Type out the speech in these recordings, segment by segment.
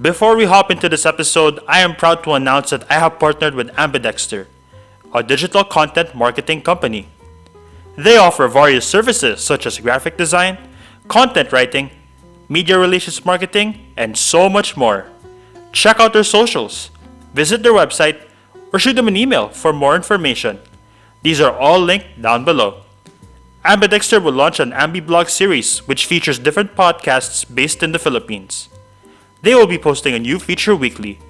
Before we hop into this episode, I am proud to announce that I have partnered with Ambidexter, a digital content marketing company. They offer various services such as graphic design, content writing, media relations marketing, and so much more. Check out their socials, visit their website, or shoot them an email for more information. These are all linked down below. Ambidexter will launch an Ambiblog series which features different podcasts based in the Philippines. They will be posting a new feature weekly.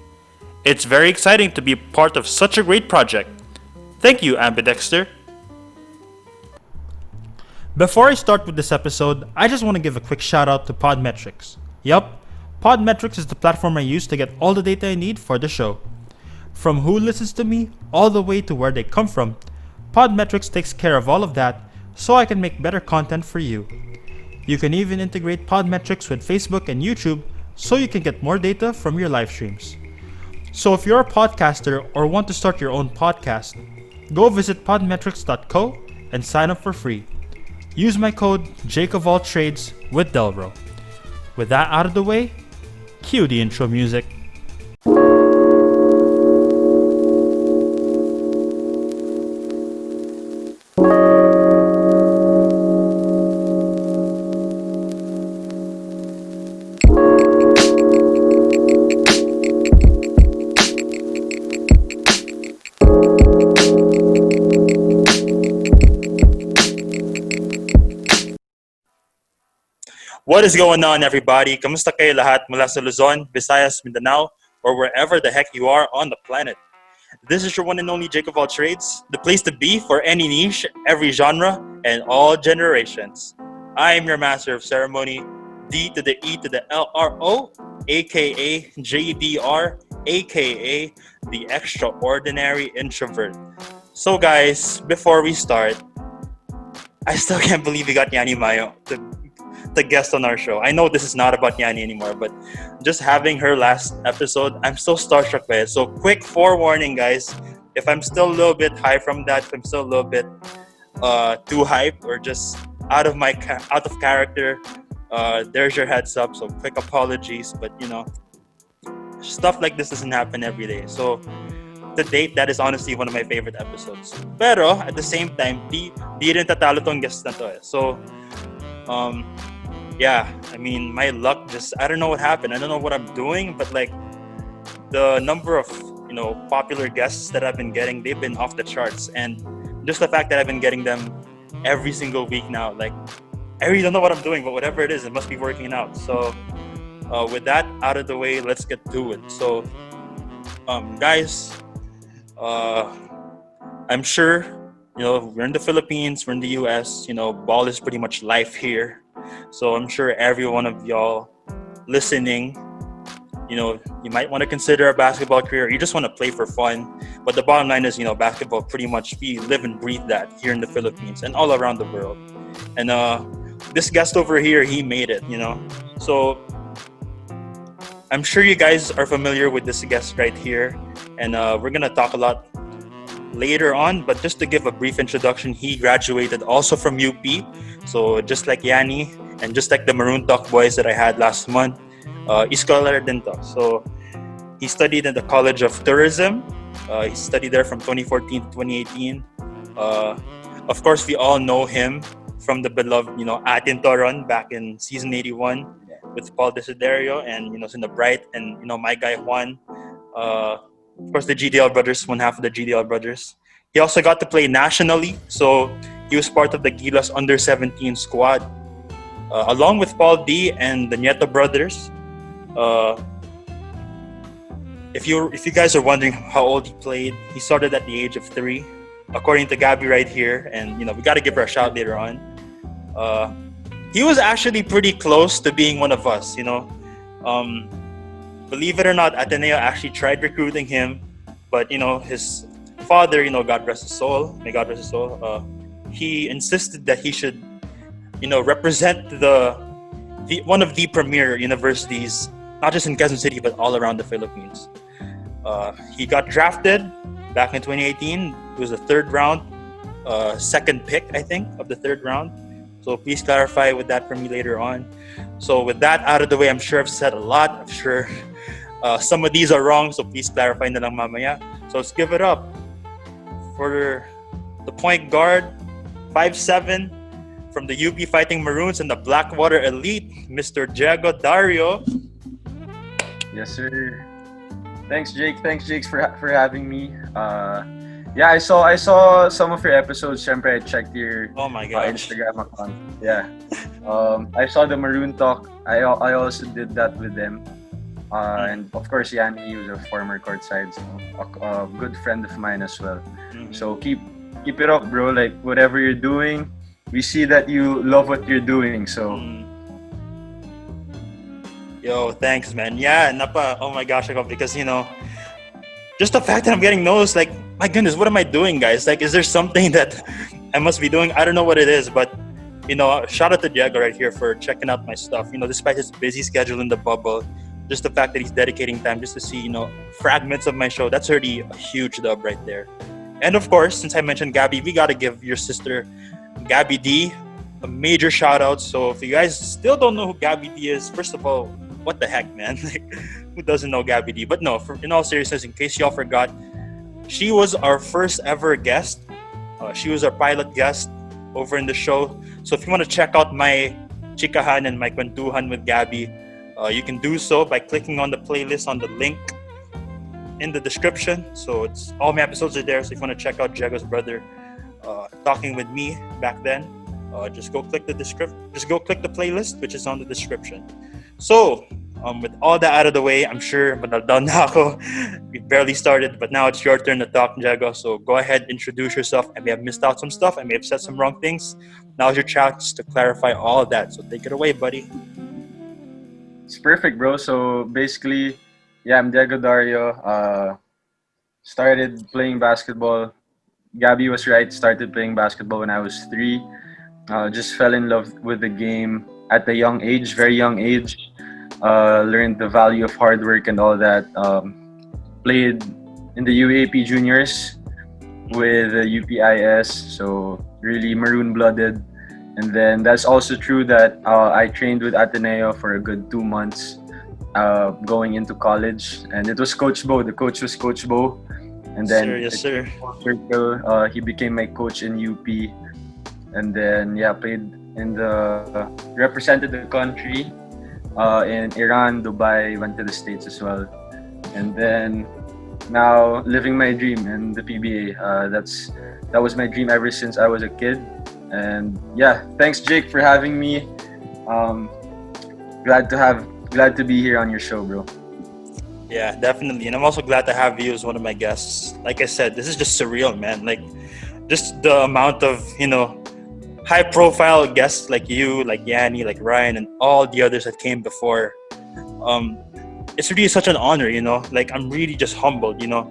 It's very exciting to be part of such a great project. Thank you, Ambidexter. Before I start with this episode, I just want to give a quick shout out to Podmetrics. Yup, Podmetrics is the platform I use to get all the data I need for the show. From who listens to me, all the way to where they come from, Podmetrics takes care of all of that so I can make better content for you. You can even integrate Podmetrics with Facebook and YouTube so you can get more data from your live streams. So if you're a podcaster or want to start your own podcast, go visit podmetrics.co and sign up for free. Use my code JakeOfAllTradesWithDelRo. With that out of the way, cue the intro music. What is going on, everybody? Kamusta kayo lahat mula sa Luzon, Visayas, Mindanao, or wherever the heck you are on the planet? This is your one and only Jake of All Trades, the place to be for any niche, every genre, and all generations. I am your master of ceremony, D to the E to the LRO, aka JDR, aka the Extraordinary Introvert. So guys, before we start, I still can't believe we got Yanni Mayo the guest on our show. I know this is not about Yanni anymore, but just having her last episode, I'm so starstruck by it. So quick forewarning, guys. If I'm still a little bit high from that, if I'm still a little bit too hyped or just out of character, there's your heads up. So quick apologies, but you know, stuff like this doesn't happen every day. So to date, that is honestly one of my favorite episodes. Pero at the same time, di rin tatalo tong guest na to eh. So yeah, I mean, my luck just, I don't know what happened. I don't know what I'm doing, but like the number of, you know, popular guests that I've been getting, they've been off the charts. And just the fact that I've been getting them every single week now, like, I really don't know what I'm doing, but whatever it is, it must be working out. So with that out of the way, let's get to it. So guys, I'm sure, you know, we're in the Philippines, we're in the US, you know, ball is pretty much life here. So I'm sure every one of y'all listening, you know, you might want to consider a basketball career. You just want to play for fun. But the bottom line is, you know, basketball pretty much, we live and breathe that here in the Philippines and all around the world. And this guest over here, he made it, you know. So I'm sure you guys are familiar with this guest right here. And we're going to talk a lot later on, but just to give a brief introduction, he graduated also from UP. So just like Yanni and just like the Maroon Talk boys that I had last month, scholar din to. So he studied in the College of Tourism. He studied there from 2014 to 2018. Of course, we all know him from the beloved, you know, Atin To run back in season 81 with Paul Desiderio and, you know, Cinda Bright and, you know, my guy Juan. Of course, the GDL brothers, one half of the GDL brothers. He also got to play nationally, so he was part of the Gilas under-17 squad, along with Paul D and the Nieto brothers. If you guys are wondering how old he played, he started at the age of 3, according to Gabby right here, and you know we got to give her a shout later on. He was actually pretty close to being one of us, you know. Believe it or not, Ateneo actually tried recruiting him, but you know his father, you know, God rest his soul, may God rest his soul. He insisted that he should, you know, represent the one of the premier universities, not just in Quezon City but all around the Philippines. He got drafted back in 2018. It was the third round, second pick, I think, of the third round. So please clarify with that for me later on. So with that out of the way, I'm sure I've said a lot. I'm sure Some of these are wrong, so please clarify na lang mamaya. So let's give it up for the point guard, 5'7", from the UP Fighting Maroons and the Blackwater Elite, Mr. Diego Dario. Yes, sir. Thanks, Jake. Thanks, Jake, for having me. Yeah, I saw some of your episodes. Siyempre, I checked your Instagram account. Yeah. I saw the Maroon Talk. I also did that with them. And of course, Yanni was a former courtside, so a good friend of mine as well. Mm-hmm. So keep it up, bro. Like whatever you're doing, we see that you love what you're doing. So. Yo, thanks, man. Yeah, oh my gosh, because just the fact that I'm getting those, like, my goodness, what am I doing, guys? Like, is there something that I must be doing? I don't know what it is, but shout out to Diego right here for checking out my stuff. Despite his busy schedule in the bubble, just the fact that he's dedicating time just to see, fragments of my show, that's already a huge dub right there. And of course, since I mentioned Gabby, we gotta give your sister, Gabby D, a major shout out. So if you guys still don't know who Gabby D is, first of all, what the heck, man? Like, who doesn't know Gabby D? But no, in all seriousness, in case y'all forgot, she was our first ever guest. She was our pilot guest over in the show. So if you want to check out my chikahan and my kwentuhan with Gabby, you can do so by clicking on the playlist on the link in the description. So it's all my episodes are there. So if you want to check out Diego's brother talking with me back then, just go click the playlist, which is on the description. So, with all that out of the way, I'm sure madaldal na ako. We barely started, but now it's your turn to talk, Diego. So go ahead, introduce yourself. I may have missed out some stuff. I may have said some wrong things. Now's your chance to clarify all of that. So take it away, buddy. It's perfect, bro. So basically, yeah, I'm Diego Dario. Started playing basketball. Gabby was right. Started playing basketball when I was 3. Just fell in love with the game at a young age, very young age. Learned the value of hard work and all that. Played in the UAAP juniors with the UPIS, so really maroon-blooded. And then that's also true that I trained with Ateneo for a good 2 months going into college. And it was Coach Bo. The coach was Coach Bo. And then yes, sir. He became my coach in UP. And then, yeah, represented the country in Iran, Dubai, went to the States as well. And then now living my dream in the PBA. That was my dream ever since I was a kid. And yeah, thanks Jake for having me. Glad to be here on your show, bro. Yeah, definitely. And I'm also glad to have you as one of my guests. Like I said, this is just surreal, man. Like, just the amount of, high-profile guests like you, like Yanni, like Ryan, and all the others that came before. It's really such an honor, Like, I'm really just humbled, to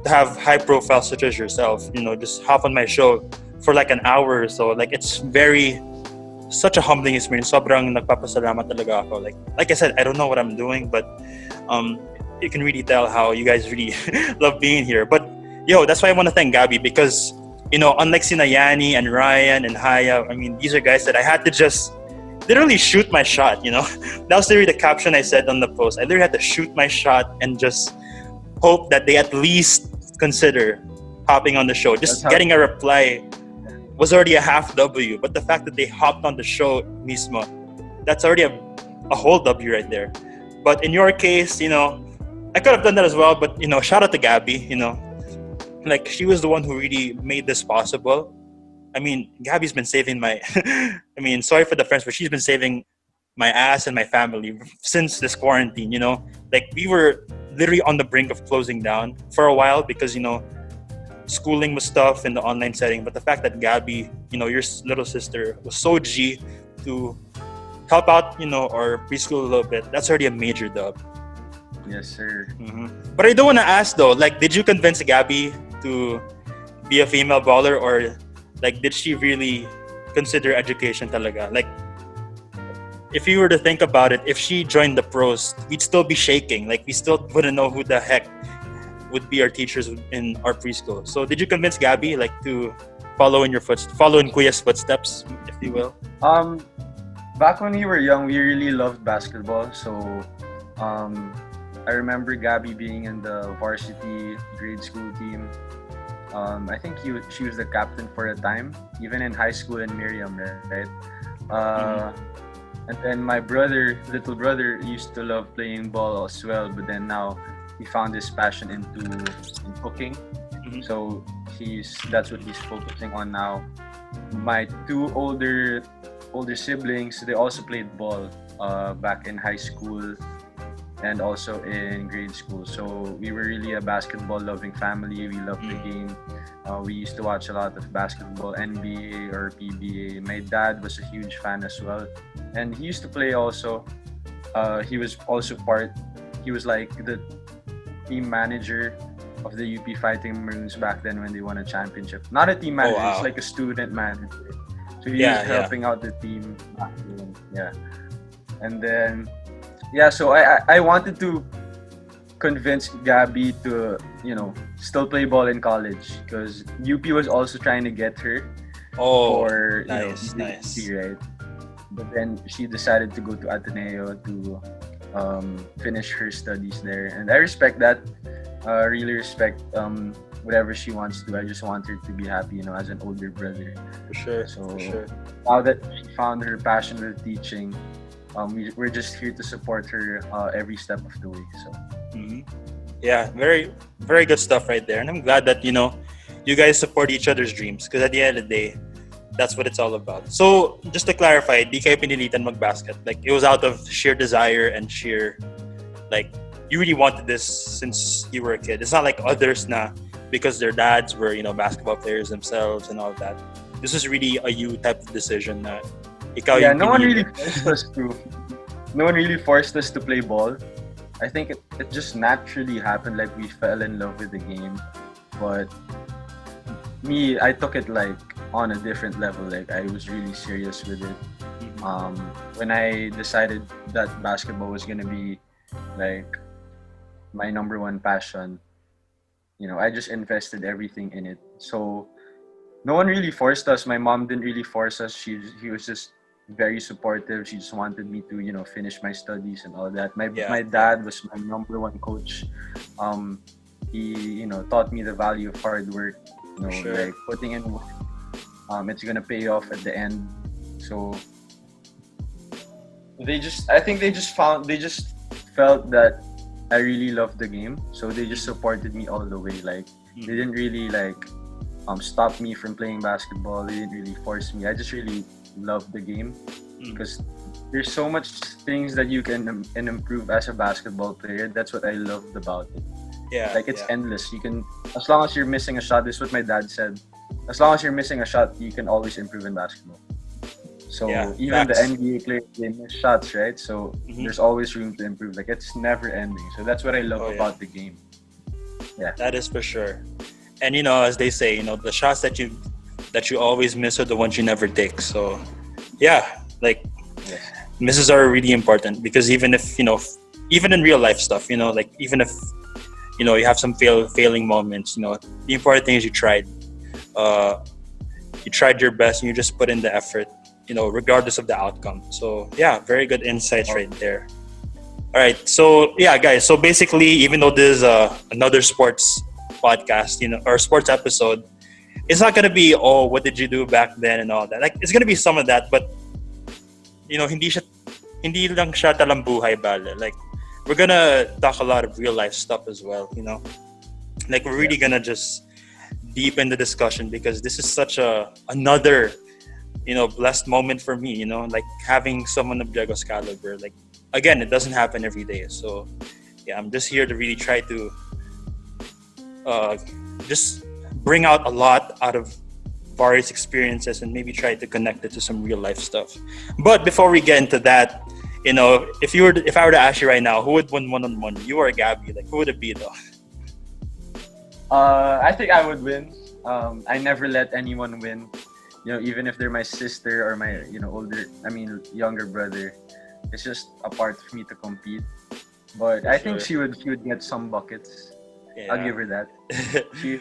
have high-profile such as yourself, just hop on my show for like an hour or so. Like, it's such a humbling experience. Sobrang nagpapasalamat talaga ako. Like I said, I don't know what I'm doing, but you can really tell how you guys really love being here. But that's why I want to thank Gabby, because unlike Sina Yanni and Ryan and Haya, I mean, these are guys that I had to just literally shoot my shot, That was literally the caption I said on the post. I literally had to shoot my shot and just hope that they at least consider hopping on the show. Just getting a reply was already a half W, but the fact that they hopped on the show mismo, that's already a whole W right there. But in your case, I could have done that as well, but, shout out to Gabby, Like, she was the one who really made this possible. I mean, Gabby's been saving sorry for the friends, but she's been saving my ass and my family since this quarantine, Like, we were literally on the brink of closing down for a while because, schooling was tough in the online setting. But the fact that Gabby, your little sister, was so G to help out, our preschool a little bit, that's already a major dub. Yes, sir. Mm-hmm. But I do want to ask though, like, did you convince Gabby to be a female baller, or like, did she really consider education talaga? Like, if you were to think about it, if she joined the pros, we'd still be shaking. Like, we still wouldn't know who the heck would be our teachers in our preschool. So did you convince Gabby like to follow in Kuya's footsteps, if you will? Back when we were young, we really loved basketball. So I remember Gabby being in the varsity grade school team. I think she was the captain for a time, even in high school in Miriam, right? Uh, Mm-hmm. and then my brother, little brother, used to love playing ball as well, but then now he found his passion in cooking. Mm-hmm. So that's what he's focusing on now. My two older siblings, they also played ball back in high school and also in grade school. So we were really a basketball loving family. We loved the Mm-hmm. game. We used to watch a lot of basketball, NBA or PBA. My dad was a huge fan as well, and he used to play also. He was also part. He was like the team manager of the UP Fighting Maroons back then when they won a championship. Not a team Oh manager. He's wow. like a student manager. So he was Yeah, yeah. helping out the team back then. Yeah, and then yeah. So I wanted to convince Gabby to, still play ball in college because UP was also trying to get her Oh, for, nice, university, nice. right? But then she decided to go to Ateneo to finish her studies there. And I respect that. Really respect whatever she wants to. I just want her to be happy, as an older brother. For sure, for So sure. now that she found her passion with teaching, we're just here to support her every step of the way. So Hmm. Yeah, very, very good stuff right there. And I'm glad that, you guys support each other's dreams because at the end of the day, that's what it's all about. So, just to clarify, di kayo pinilitan mag-basket. Like, it was out of sheer desire and sheer, like, you really wanted this since you were a kid. It's not like others na because their dads were, basketball players themselves and all that. This is really a you type of decision na ikaw yeah, yung no one really pinili. forced us to. No one really forced us to play ball. I think it just naturally happened. Like we fell in love with the game, but me, I took it like on a different level. Like I was really serious with it. Mhm. When I decided that basketball was gonna be like my number one passion, I just invested everything in it. So no one really forced us. My mom didn't really force us. He was just very supportive. She just wanted me to, finish my studies and all that. My Yeah, my yeah, dad was my number one coach. Um, he, taught me the value of hard work. for sure. Like putting in work. It's gonna pay off at the end. So I think they just felt that I really loved the game. So they just supported me all the way. Like they didn't really like stop me from playing basketball. They didn't really force me. I just really loved the game Mm. because there's so much things that you can improve as a basketball player. That's what I loved about it. Yeah, Like it's yeah. endless. You can, as long as you're missing a shot. This is what my dad said. As long as you're missing a shot, you can always improve in basketball. So Yeah, even the facts. NBA players, they miss shots, right? So Hmm. there's always room to improve. Like it's never ending. So that's what I love Oh yeah, about the game. Yeah. that is for sure. And as they say, the shots that you always miss are the ones you never take. So yeah, like Yes. misses are really important because even if even in real life stuff, like even if you have some failing moments, the important thing is uh, you tried your best and you just put in the effort, regardless of the outcome. So yeah, very good insights right there. All right, so yeah, guys. So basically, even though this is another sports podcast, or sports episode, it's not gonna be what did you do back then and all that. Like it's gonna be some of that, but hindi lang siya talambuhay bale. Like we're gonna talk a lot of real life stuff as well. Like we're really gonna just deepen the discussion because this is such another blessed moment for me. Like having someone of Diego's caliber. Like again, it doesn't happen every day. So yeah, I'm just here to really try to uh, just bring out a lot out of various experiences and maybe try to connect it to some real life stuff. But before we get into that, if I were to ask you right now, who would win one on one? You or Gabby? Like who would it be though? I think I would win. I never let anyone win. Even if they're my sister or my, younger brother. It's just a part of me to compete. But For I think sure. she would get some buckets. I'll Yeah. give her that. She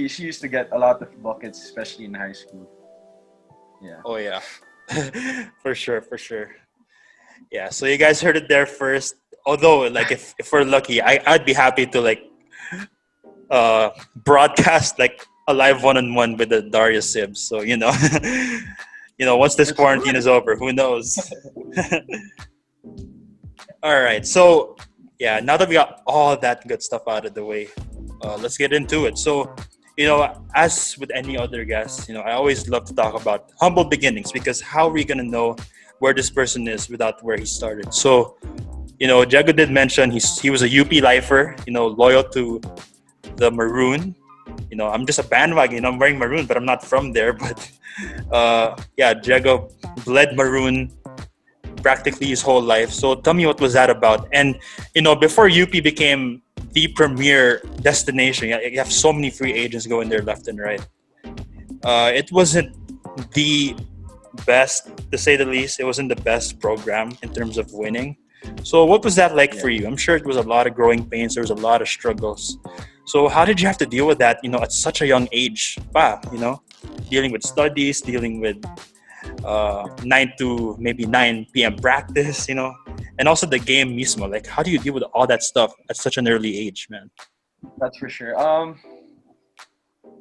she used to get a lot of buckets, especially in high school. Yeah. Oh yeah. For sure, for sure. Yeah, so you guys heard it there first. although like if we're lucky, I'd be happy to like broadcast like a live one-on-one with the Dario Sibs. So once this Let's do quarantine it. is over, who knows? All right. So yeah, now that we got all that good stuff out of the way, let's get into it. So, as with any other guest, I always love to talk about humble beginnings because how are we gonna know where this person is without where he started? So, Jago did mention he was a UP lifer, loyal to the maroon. I'm just a bandwagon. I'm wearing maroon, but I'm not from there. But yeah, Jago bled maroon practically his whole life. So tell me, what was that about? And before UP became the premier destination, you have so many free agents going there left and right. It wasn't the best, to say the least. It wasn't the best program in terms of winning. So what was that like Yeah. for you? I'm sure it was a lot of growing pains. There was a lot of struggles. So how did you have to deal with that? At such a young age, dealing with studies, dealing with 9 to maybe 9 p.m. practice, and also the game mismo. Like, how do you deal with all that stuff at such an early age, man? That's for sure.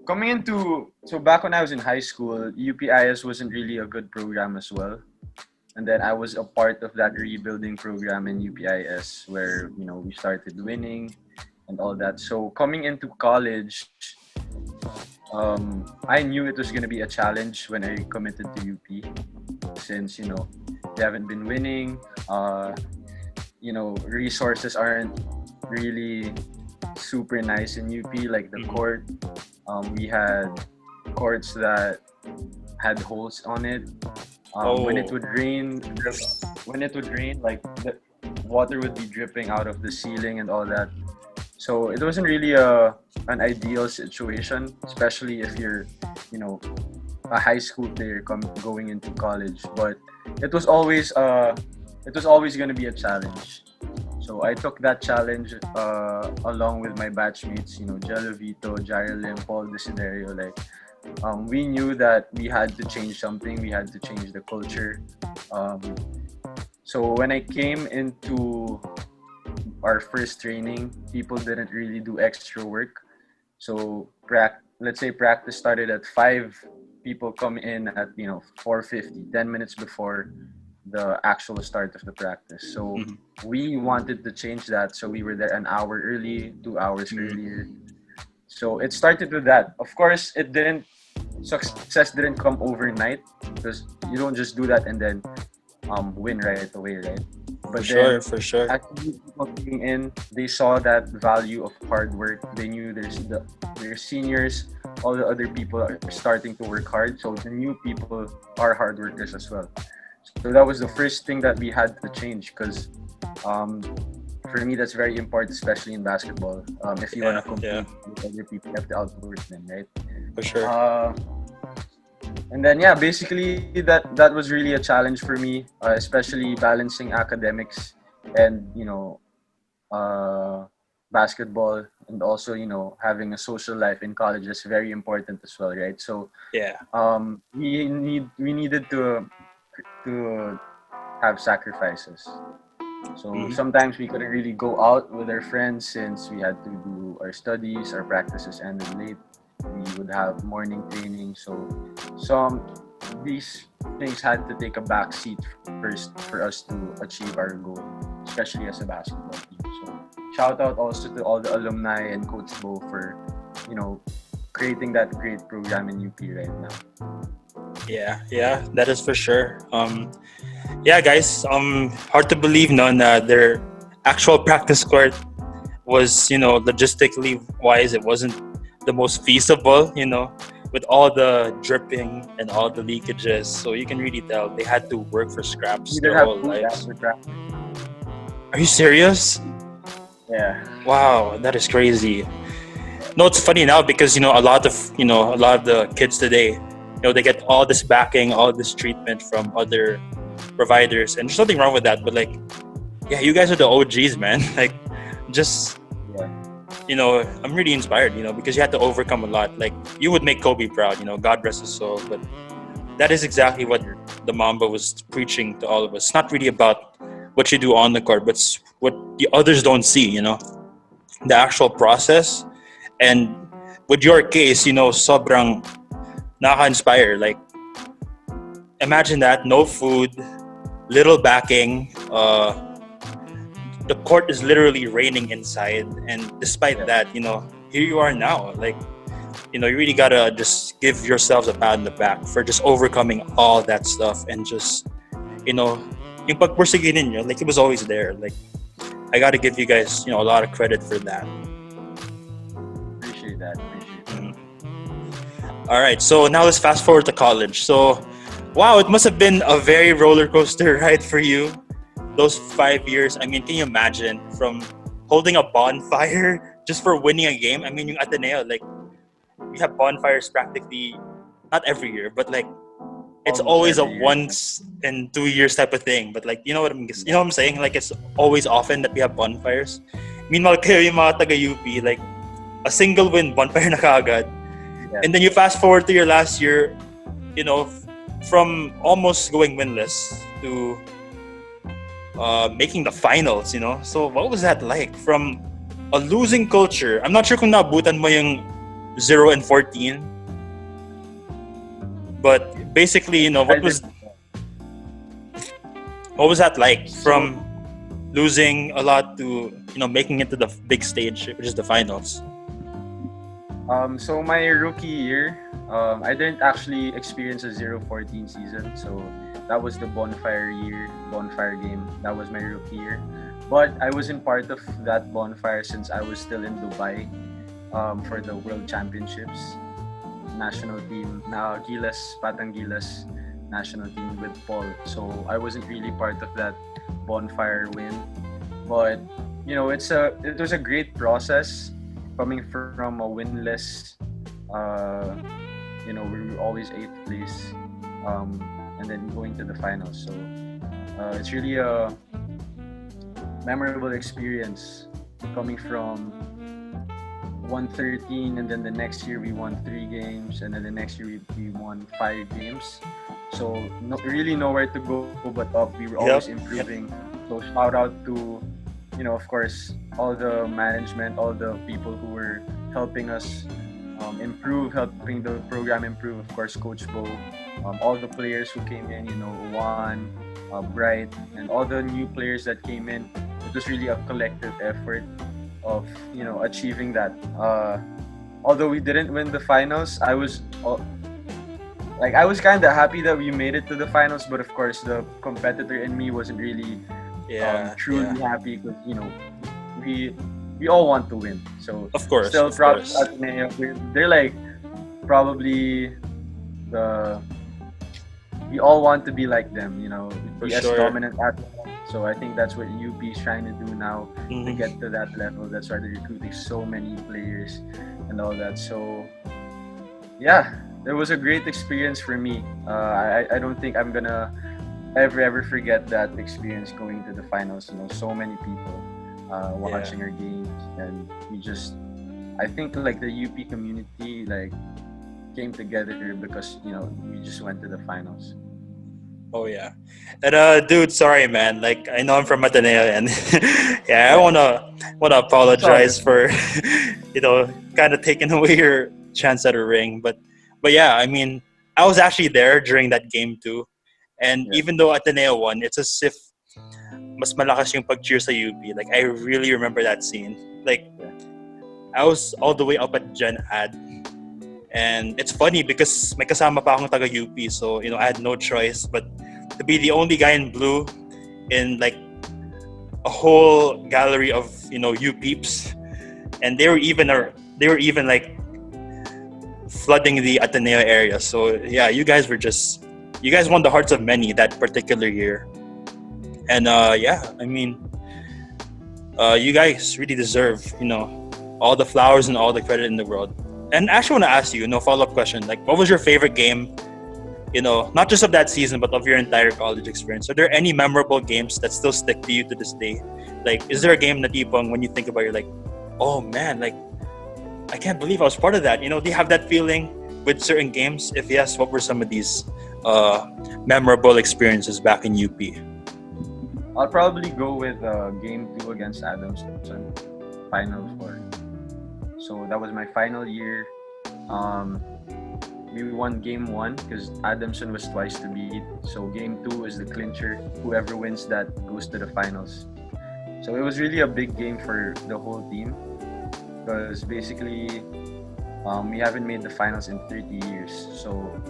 Coming into so back when I was in high school, UPIS wasn't really a good program as well. And then I was a part of that rebuilding program in UPIS where we started winning and all that. So coming into college, I knew it was gonna be a challenge when I committed to UP, since they haven't been winning. Resources aren't really super nice in UP. Like the court, we had courts that had holes on it. When it would rain, like the water would be dripping out of the ceiling and all that. So it wasn't really an ideal situation, especially if you're, a high school player going into college. But it was always going to be a challenge. So I took that challenge along with my batchmates, Jello Vito, Jairlim, Paul Desiderio. Like, we knew that we had to change something. We had to change the culture. So when I came into our first training, people didn't really do extra work. So let's say practice started at 5. People come in at 4:50, 10 minutes before the actual start of the practice. So we wanted to change that. So we were there an hour early, 2 hours earlier. So it started with that. Of course, success didn't come overnight, because you don't just do that and then win right away, right? But For sure. actually, people coming in, they saw that value of hard work. They knew their seniors, all the other people are starting to work hard. So the new people are hard workers as well. So that was the first thing that we had to change, because for me, that's very important, especially in basketball. If you want to compete with other people, you have to outwork them, right? For sure. And then basically that was really a challenge for me, especially balancing academics and basketball, and also having a social life in college is very important as well, right? So we needed to have sacrifices. So sometimes we couldn't really go out with our friends since we had to do our studies, our practices ended late. We would have morning training. So these things had to take a back seat first for us to achieve our goal, especially as a basketball team. So shout out also to all the alumni and Coach Bo for creating that great program in UP right now. Yeah, that is for sure. Yeah, guys, hard to believe, no, that their actual practice court was, logistically wise, it wasn't the most feasible, with all the dripping and all the leakages. So you can really tell they had to work for scraps their whole lives. Are you serious? Yeah. Wow, that is crazy. No, it's funny now because a lot of the kids today, they get all this backing, all this treatment from other providers, and there's nothing wrong with that. But like, yeah, you guys are the OGs, man. Like, just I'm really inspired, because you had to overcome a lot. Like, you would make Kobe proud, God rest his soul. But that is exactly what the Mamba was preaching to all of us. It's not really about what you do on the court, but it's what the others don't see, you know, the actual process. And with your case, you know, sobrang nakaka-inspire. Like, imagine that, no food, little backing, the court is literally raining inside, and despite that, you know, here you are now. Like, you know, you really gotta just give yourselves a pat on the back for just overcoming all that stuff, and just, you know, yung pagpursige ninyo, like, it was always there. Like, I gotta give you guys, you know, a lot of credit for that. Appreciate that. Appreciate that. All right, so now let's fast forward to college. So, wow, it must have been a very roller coaster ride for you. Those 5 years. I mean, can you imagine from holding a bonfire just for winning a game? I mean, yung Ateneo, like, we have bonfires practically not every year, but like it's Almost always a every year. once in 2 years type of thing. But like, you know what I'm saying? Like, it's always often that we have bonfires. Meanwhile, kayo yung mga taga UP, like a single win bonfire na kaagad. Yeah. And then you fast forward to your last year, you know, from almost going winless to making the finals, you know. So what was that like from a losing culture? I'm not sure kung naabutan mo yung 0-14, but basically, you know, what was that like from losing a lot to, you know, making it to the big stage, which is the finals? So my rookie year, I didn't actually experience a 0-14 season. So that was the bonfire game. That was my rookie year. But I wasn't part of that bonfire since I was still in Dubai for the World Championships. National team, now Patangilas national team with Paul. So I wasn't really part of that bonfire win. But, you know, it was a great process coming from a winless, you know, we were always 8th place, and then going to the finals. So it's really a memorable experience coming from 113, and then the next year we won 3 games, and then the next year we won 5 games. So really nowhere to go but up. We were always improving. So shout out to, you know, of course, all the management, all the people who were helping us improve, helping the program improve. Of course, Coach Bo, all the players who came in, you know, Juan, Bright, and all the new players that came in. It was really a collective effort of, you know, achieving that. Although we didn't win the finals, I was kind of happy that we made it to the finals. But of course, the competitor in me wasn't really truly happy, because, you know, we all want to win. So of course, still props to Ateneo. They're like probably we all want to be like them, you know, be as dominant as them. So I think that's what UP is trying to do now, to get to that level. That's why they're recruiting so many players and all that. So yeah, it was a great experience for me. I don't think I'm gonna ever forget that experience going to the finals. You know, so many people watching our games, and I think like the UP community like came together because, you know, we just went to the finals. Oh yeah, and dude, sorry man. Like, I know I'm from Ateneo, and I wanna apologize for you know, kind of taking away your chance at a ring, but yeah, I mean, I was actually there during that game too, and even though Ateneo won, it's as if mas malakas yung pag-cheer sa UP. Like, I really remember that scene. Like, I was all the way up at Gen Ad. And it's funny because may kasama pa akong taga UP, so, you know, I had no choice but to be the only guy in blue in like a whole gallery of, you know, U peeps, and they were even like flooding the Ateneo area. So yeah, you guys won the hearts of many that particular year, and yeah, I mean, you guys really deserve, you know, all the flowers and all the credit in the world. And I actually want to ask you, follow-up question. Like, what was your favorite game, not just of that season, but of your entire college experience? Are there any memorable games that still stick to you to this day? Like, is there a game that when you think about it, you're like, oh man, like, I can't believe I was part of that. Do you have that feeling with certain games? If yes, what were some of these memorable experiences back in UP? I'll probably go with game 2 against Adamson, Final Four. So that was my final year. We won game 1 because Adamson was twice to beat. So game 2 is the clincher. Whoever wins that goes to the finals. So it was really a big game for the whole team because basically we haven't made the finals in 30 years. So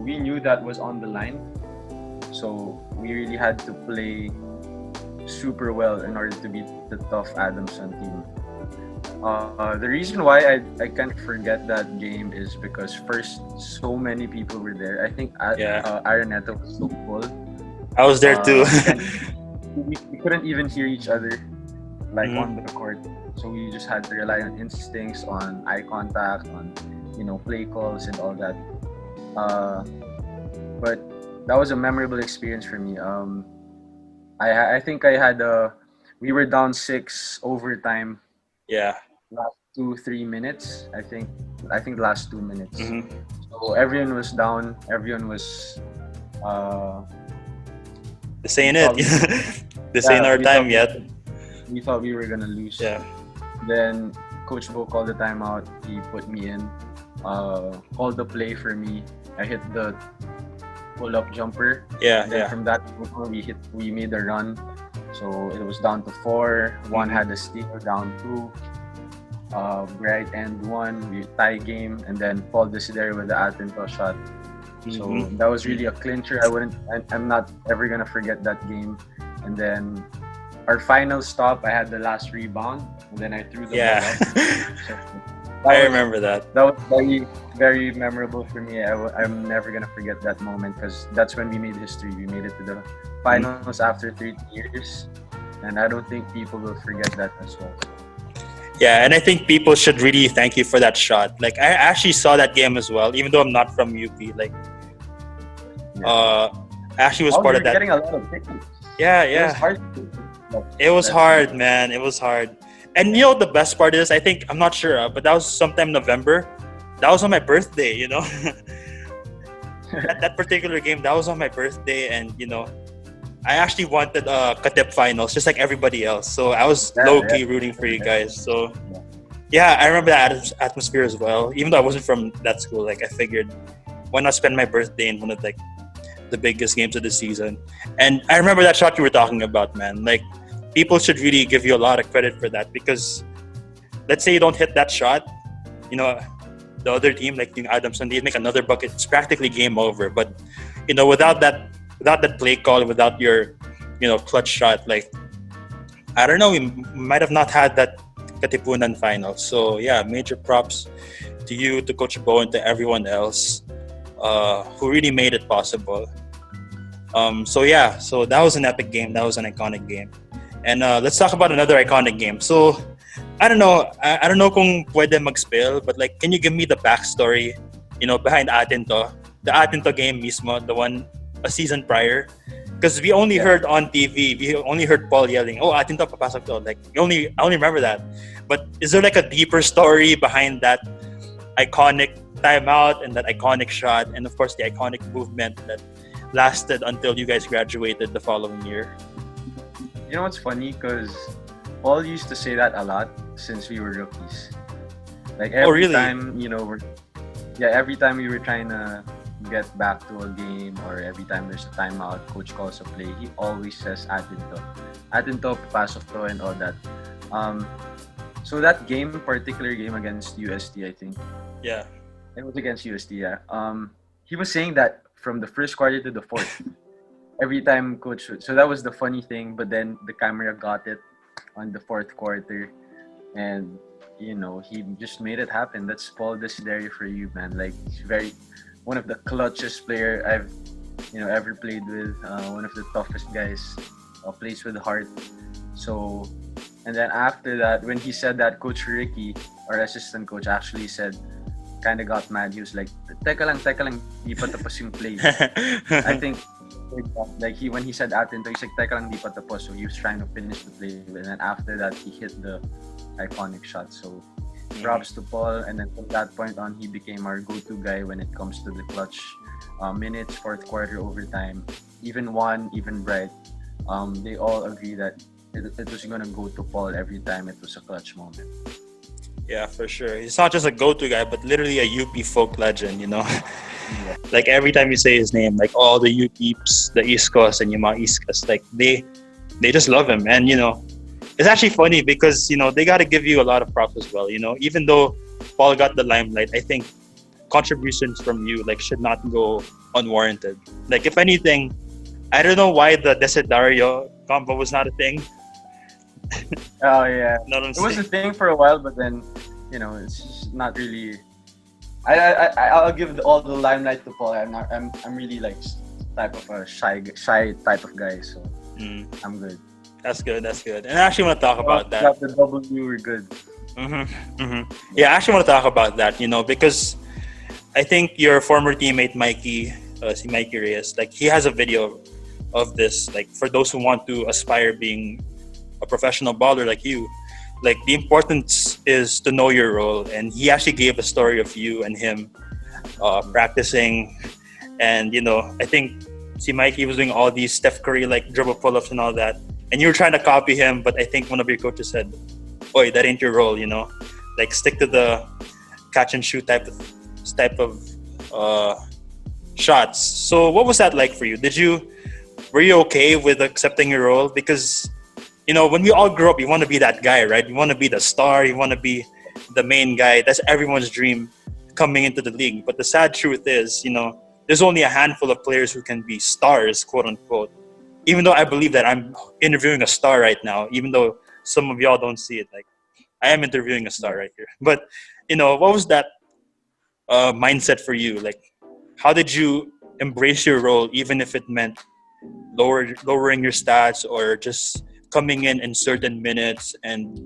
we knew that was on the line. So we really had to play super well in order to beat the tough Adamson team. The reason why I can't forget that game is because first, so many people were there. I think Araneta was so full. I was there too. We couldn't even hear each other on the court. So we just had to rely on instincts, on eye contact, on play calls and all that. But that was a memorable experience for me. I think we were down 6 overtime. Yeah. Last 2-3 minutes. I think last 2 minutes. Mm-hmm. So everyone was down. Everyone was. This ain't it. This ain't our time yet. We thought we were gonna lose. Yeah. Then Coach Bo called the timeout. He put me in. Called the play for me. I hit the pull-up jumper. Yeah. Then from that we made a run. So it was down to 4. One had a steal, down 2. Right end 1, we tie game, and then Paul Desiderio with the Atin To shot. So that was really a clincher. I'm not ever gonna forget that game. And then our final stop, I had the last rebound, and then I threw the ball up. I remember that. That was very, very memorable for me. I'm never gonna forget that moment because that's when we made history. We made it to the finals after 30 years, and I don't think people will forget that as well. Yeah, and I think people should really thank you for that shot. Like, I actually saw that game as well, even though I'm not from UP. Like, I actually was part of that. Getting a lot of pictures. Yeah. It was hard. It was hard, man. It was hard. And the best part is, I'm not sure, but that was sometime November. That was on my birthday, that particular game, that was on my birthday, and I actually wanted Katip finals, just like everybody else. So I was low-key rooting for you guys. So yeah, I remember that atmosphere as well. Even though I wasn't from that school, I figured, why not spend my birthday in one of the biggest games of the season? And I remember that shot you were talking about, man. People should really give you a lot of credit for that, because let's say you don't hit that shot, the other team, like Adamson, they make another bucket. It's practically game over. But without that play call, without your clutch shot, I don't know, we might have not had that Katipunan final. So yeah, major props to you, to Coach Bo, and to everyone else who really made it possible. So that was an epic game. That was an iconic game. And let's talk about another iconic game. So I don't know kung pwede mag-spill, but can you give me the backstory, behind Atin To? The Atin To game mismo, the one a season prior. Because we only heard on TV, we only heard Paul yelling, "Oh, Atin To, papasok to." I only remember that. But is there a deeper story behind that iconic timeout and that iconic shot, and of course the iconic movement that lasted until you guys graduated the following year? You know what's funny? Because Paul used to say that a lot since we were rookies. Every time, every time we were trying to get back to a game, or every time there's a timeout, coach calls a play, he always says Atin To. Atin To, pasok to, and all that. So that particular game against UST, I think. Yeah. It was against UST, yeah. He was saying that from the first quarter to the fourth. Every time coach would. So that was the funny thing, but then the camera got it on the fourth quarter, and he just made it happen. That's Paul Desiderio for you, man. He's one of the clutchest player I've ever played with. One of the toughest guys. Plays with heart. So, and then after that, when he said that, Coach Ricky, our assistant coach, actually kind of got mad. He was like, teka lang, di pa tapos yung play. I think when he said Atin To, he's like, teka lang, di pa tapos. So he was trying to finish the play, and then after that he hit the iconic shot. So props to Paul, and then from that point on, he became our go-to guy when it comes to the clutch minutes, fourth quarter, overtime, even one, even Bright, they all agree that it was gonna go to Paul every time it was a clutch moment. Yeah, for sure. He's not just a go-to guy, but literally a UP folk legend, you know? Yeah. Like every time you say his name, like all the U peeps, the East Coast and yung mga East Coast, like they just love him. And you know, it's actually funny because you know they got to give you a lot of props as well. You know, even though Paul got the limelight, I think contributions from you like should not go unwarranted. Like if anything, I don't know why the Dario combo was not a thing. Oh yeah, Not on it was a stage. thing for a while, but then it's just not really. I'll give all the limelight to Paul. I'm really like type of a shy type of guy, so Mm, I'm good. that's good. That's good. And I actually want to talk Once about you that. got the W, we're good. Yeah, I actually want to talk about that. You know, because I think your former teammate Mikey, si Mikey Reyes, like he has a video of this. Like for those who want to aspire being a professional baller like you, like the importance is to know your role. And he actually gave a story of you and him practicing. And you know, I think see Mikey was doing all these Steph Curry like dribble pull-ups and all that, and you were trying to copy him. But I think one of your coaches said, "Oi, that ain't your role. You know, like stick to the catch and shoot type of uh, shots." So what was that like for you? Were you okay with accepting your role? Because you know when we all grow up, you want to be that guy, right? You want to be the star. You want to be the main guy. That's everyone's dream coming into the league. But the sad truth is, you know, there's only a handful of players who can be stars, quote unquote. Even though I believe that I'm interviewing a star right now, even though some of y'all don't see it, like I am interviewing a star right here. But you know, what was that mindset for you? Like, how did you embrace your role, even if it meant lowering your stats or just coming in certain minutes and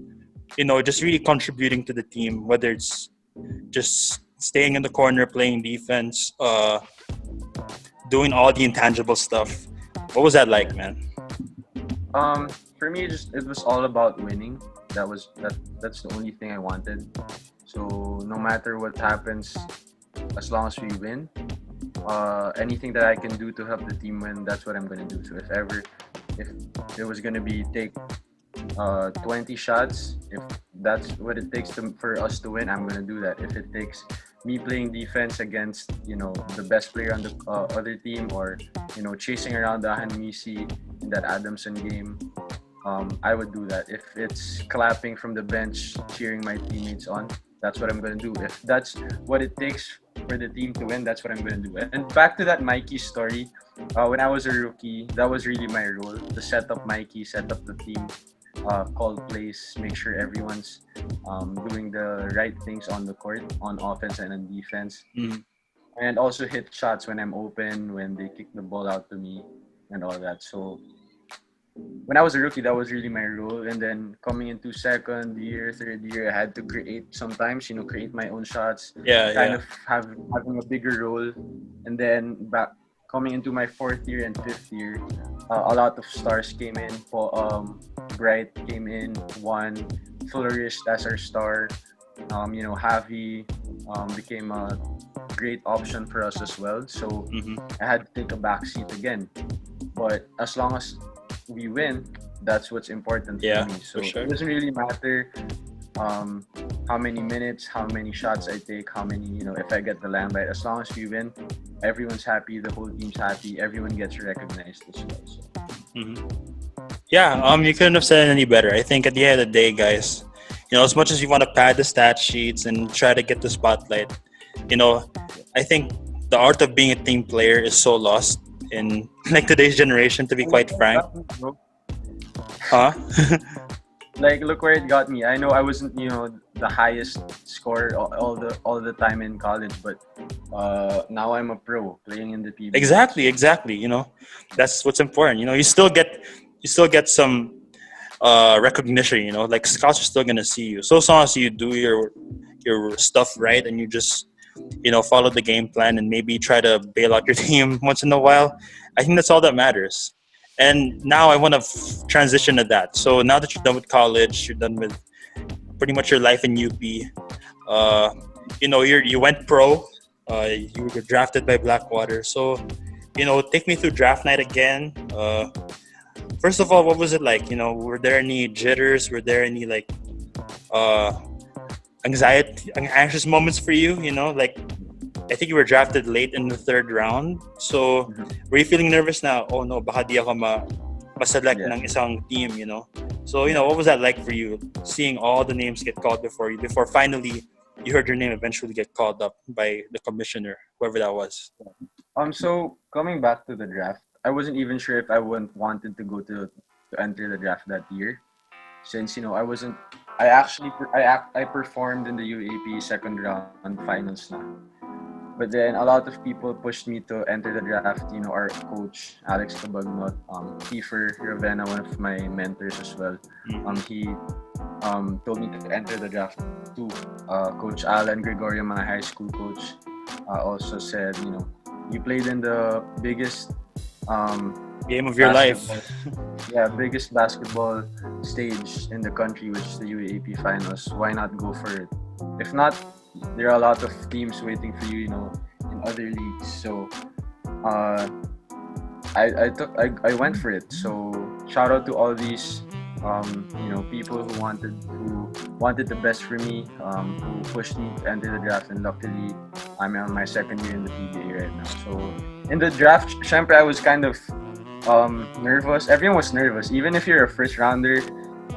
you know just really contributing to the team, whether it's just staying in the corner, playing defense, doing all the intangible stuff. What was that like, man? For me, it was all about winning. That's the only thing I wanted. So no matter what happens, as long as we win, anything that I can do to help the team win, that's what I'm gonna do. So if it was gonna be take 20 shots, if that's what it takes for us to win, I'm gonna do that. If it takes me playing defense against the best player on the other team, or chasing around the Hanmisi in that Adamson game, I would do that. If it's clapping from the bench, cheering my teammates on, that's what I'm gonna do. If that's what it takes for the team to win, that's what I'm gonna do. And back to that Mikey story, when I was a rookie, that was really my role: to set up Mikey, set up the team, call plays, make sure everyone's doing the right things on the court, on offense and on defense, Mm. and also hit shots when I'm open, when they kick the ball out to me, and all that. So when I was a rookie, that was really my role. And then coming into second year, third year, I had to create sometimes, create my own shots, Yeah, kind yeah. of having a bigger role. And then back coming into my fourth year and fifth year, a lot of stars came in. Bright came in, one flourished as our star. Javi became a great option for us as well. So Hmm. I had to take a back seat again. But as long as we win, that's what's important for Yeah, me. So for sure. it doesn't really matter how many minutes, how many shots I take, how many, if I get the limelight. As long as we win, everyone's happy, the whole team's happy, everyone gets recognized as well. So. Hmm. Yeah, you couldn't have said it any better. I think at the end of the day, guys, as much as you want to pad the stat sheets and try to get the spotlight, I think the art of being a team player is so lost in like today's generation. To be quite frank, huh? Like, look where it got me. I know I wasn't, the highest scorer all the time in college, but now I'm a pro playing in the PBA. Exactly. That's what's important. You still get some recognition. Like scouts are still gonna see you. So as long as you do your stuff right and you just follow the game plan and maybe try to bail out your team once in a while, I think that's all that matters. And now I want to transition to that. So now that you're done with college, you're done with pretty much your life in UP. Uh, you went pro. You were drafted by Blackwater. So, take me through draft night again. First of all, what was it like? Were there any jitters? Were there any uh, anxious moments for you? Like I think you were drafted late in the third round. So, were you feeling nervous now? Oh no, baka di ako ma-select Yeah. ng isang team, So, what was that like for you? Seeing all the names get called before finally you heard your name eventually get called up by the commissioner, whoever that was. So coming back to the draft, I wasn't even sure if I wanted to go to enter the draft that year, since I wasn't. I actually I performed in the UAAP second round finals now. But then a lot of people pushed me to enter the draft. Our coach Alex Cabagnot, Kiefer Ravenna, one of my mentors as well. He told me to enter the draft too. Coach Alan Gregorio, my high school coach, also said, you played in the biggest game of your life. Biggest basketball stage in the country, which is the UAAP finals. Why not go for it? If not, there are a lot of teams waiting for you, in other leagues. So I went for it. So shout out to all these people who wanted the best for me, who pushed me to enter the draft, and luckily I'm on my second year in the PBA right now. So in the draft, syempre I was kind of nervous. Everyone was nervous. Even if you're a first rounder,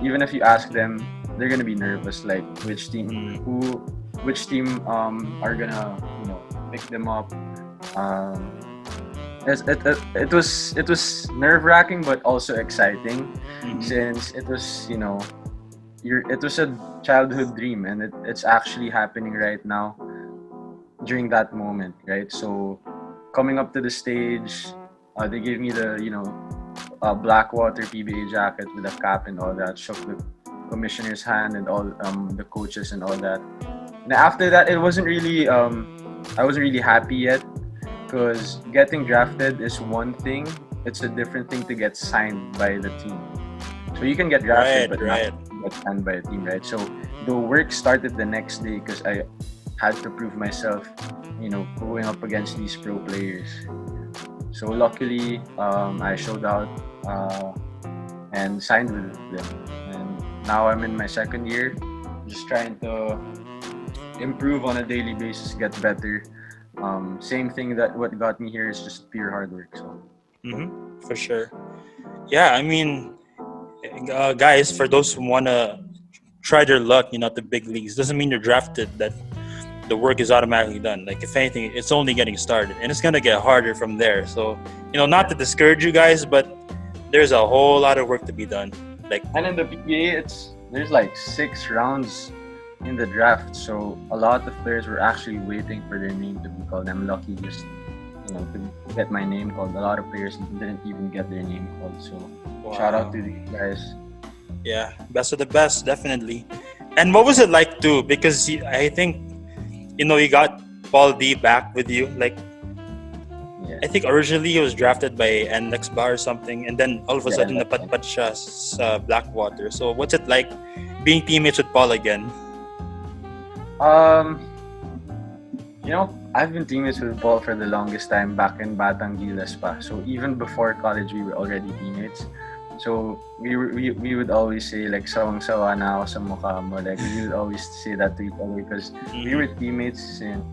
even if you ask them, they're gonna be nervous. Like which team are gonna pick them up. It was nerve-wracking but also exciting, since it was it was a childhood dream, and it's actually happening right now during that moment, right? So coming up to the stage, they gave me the Blackwater PBA jacket with a cap and all that, shook the commissioner's hand and all the coaches and all that. And after that, it wasn't really I wasn't really happy yet, because getting drafted is one thing. It's a different thing to get signed by the team. So you can get drafted, but not get signed by a team, right? So the work started the next day, because I had to prove myself, going up against these pro players. So luckily, I showed out and signed with them. And now I'm in my second year, just trying to improve on a daily basis, get better. Same thing, that what got me here is just pure hard work. So for sure. Yeah, I mean, guys, for those who wanna try their luck, at the big leagues, doesn't mean you're drafted that the work is automatically done. Like if anything, it's only getting started, and it's gonna get harder from there. So not to discourage you guys, but there's a whole lot of work to be done. And in the PBA, there's like 6 rounds in the draft, so a lot of players were actually waiting for their name to be called. I'm lucky just to get my name called. A lot of players didn't even get their name called. So shout out to these guys. Yeah, best of the best, definitely. And what was it like too? Because I think you got Paul D back with you. I think originally he was drafted by NLEX Bar or something, and then all of a sudden napatpat siya sa Blackwater. So what's it like being teammates with Paul again? I've been teammates with Paul for the longest time, back in Batang Gilas pa. So even before college, we were already teammates. So we would always say like sawang-sawa na ako sa mukha mo. Like we would always say that to each other, because we were teammates since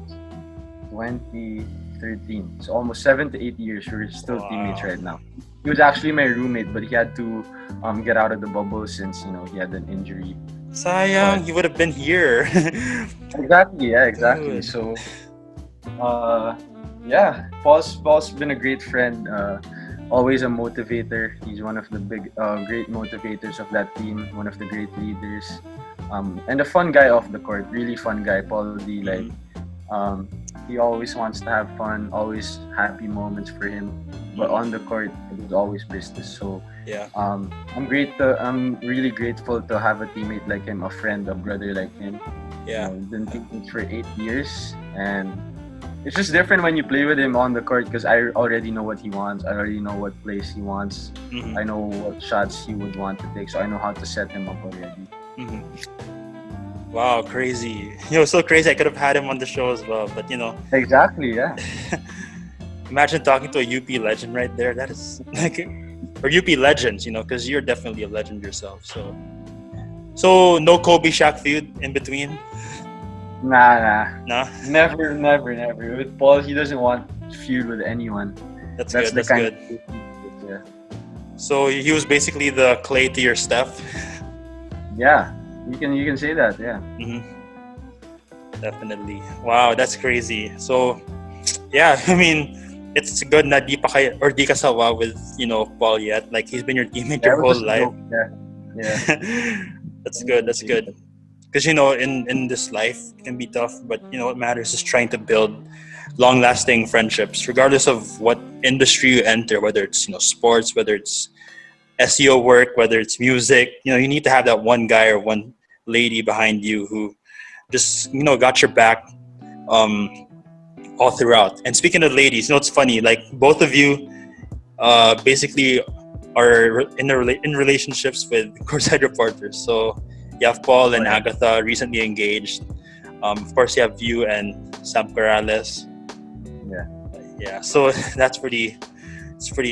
2013. So almost 7 to 8 years. We're still teammates right now. He was actually my roommate, but he had to get out of the bubble since he had an injury. Sayang, he would have been here. Exactly. So Paul's been a great friend, always a motivator. He's one of the great motivators of that team, one of the great leaders, and a fun guy off the court. Really fun guy, Paul D. He always wants to have fun, always happy moments for him, but on the court it was always business. So I'm really grateful to have a teammate like him, a friend, a brother like him. We've been teammates for 8 years, and it's just different when you play with him on the court, because I already know what he wants. I already know what plays he wants. I know what shots he would want to take, so I know how to set him up already. Wow, crazy. So crazy. I could have had him on the show as well, but Exactly, yeah. imagine talking to a UP legend right there. That is like, or UP legends, because you're definitely a legend yourself. So no Kobe Shaq feud in between. Nah. Nah, Never. With Paul, he doesn't want feud with anyone. that's That's good. the That's kind good. of yeah. So he was basically the Clay to your Steph. Yeah. You can say that, yeah. hmm Definitely. Wow, that's crazy. So yeah, I mean, it's good na di pa kayo, or di ka sawa with Paul yet. Like he's been your teammate Yeah, your it was whole just a life. joke. Yeah. Yeah. That's good. That's good. Because in this life it can be tough, but what matters is trying to build long-lasting friendships, regardless of what industry you enter. Whether it's sports, whether it's SEO work, whether it's music. You need to have that one guy or one lady behind you who just got your back um, all throughout. And speaking of ladies, it's funny. Like both of you basically are in relationships with courtside reporters. So you have Paul and yeah. Agatha recently engaged. Of course, you have you and Sam Corrales. Yeah. Yeah. So it's pretty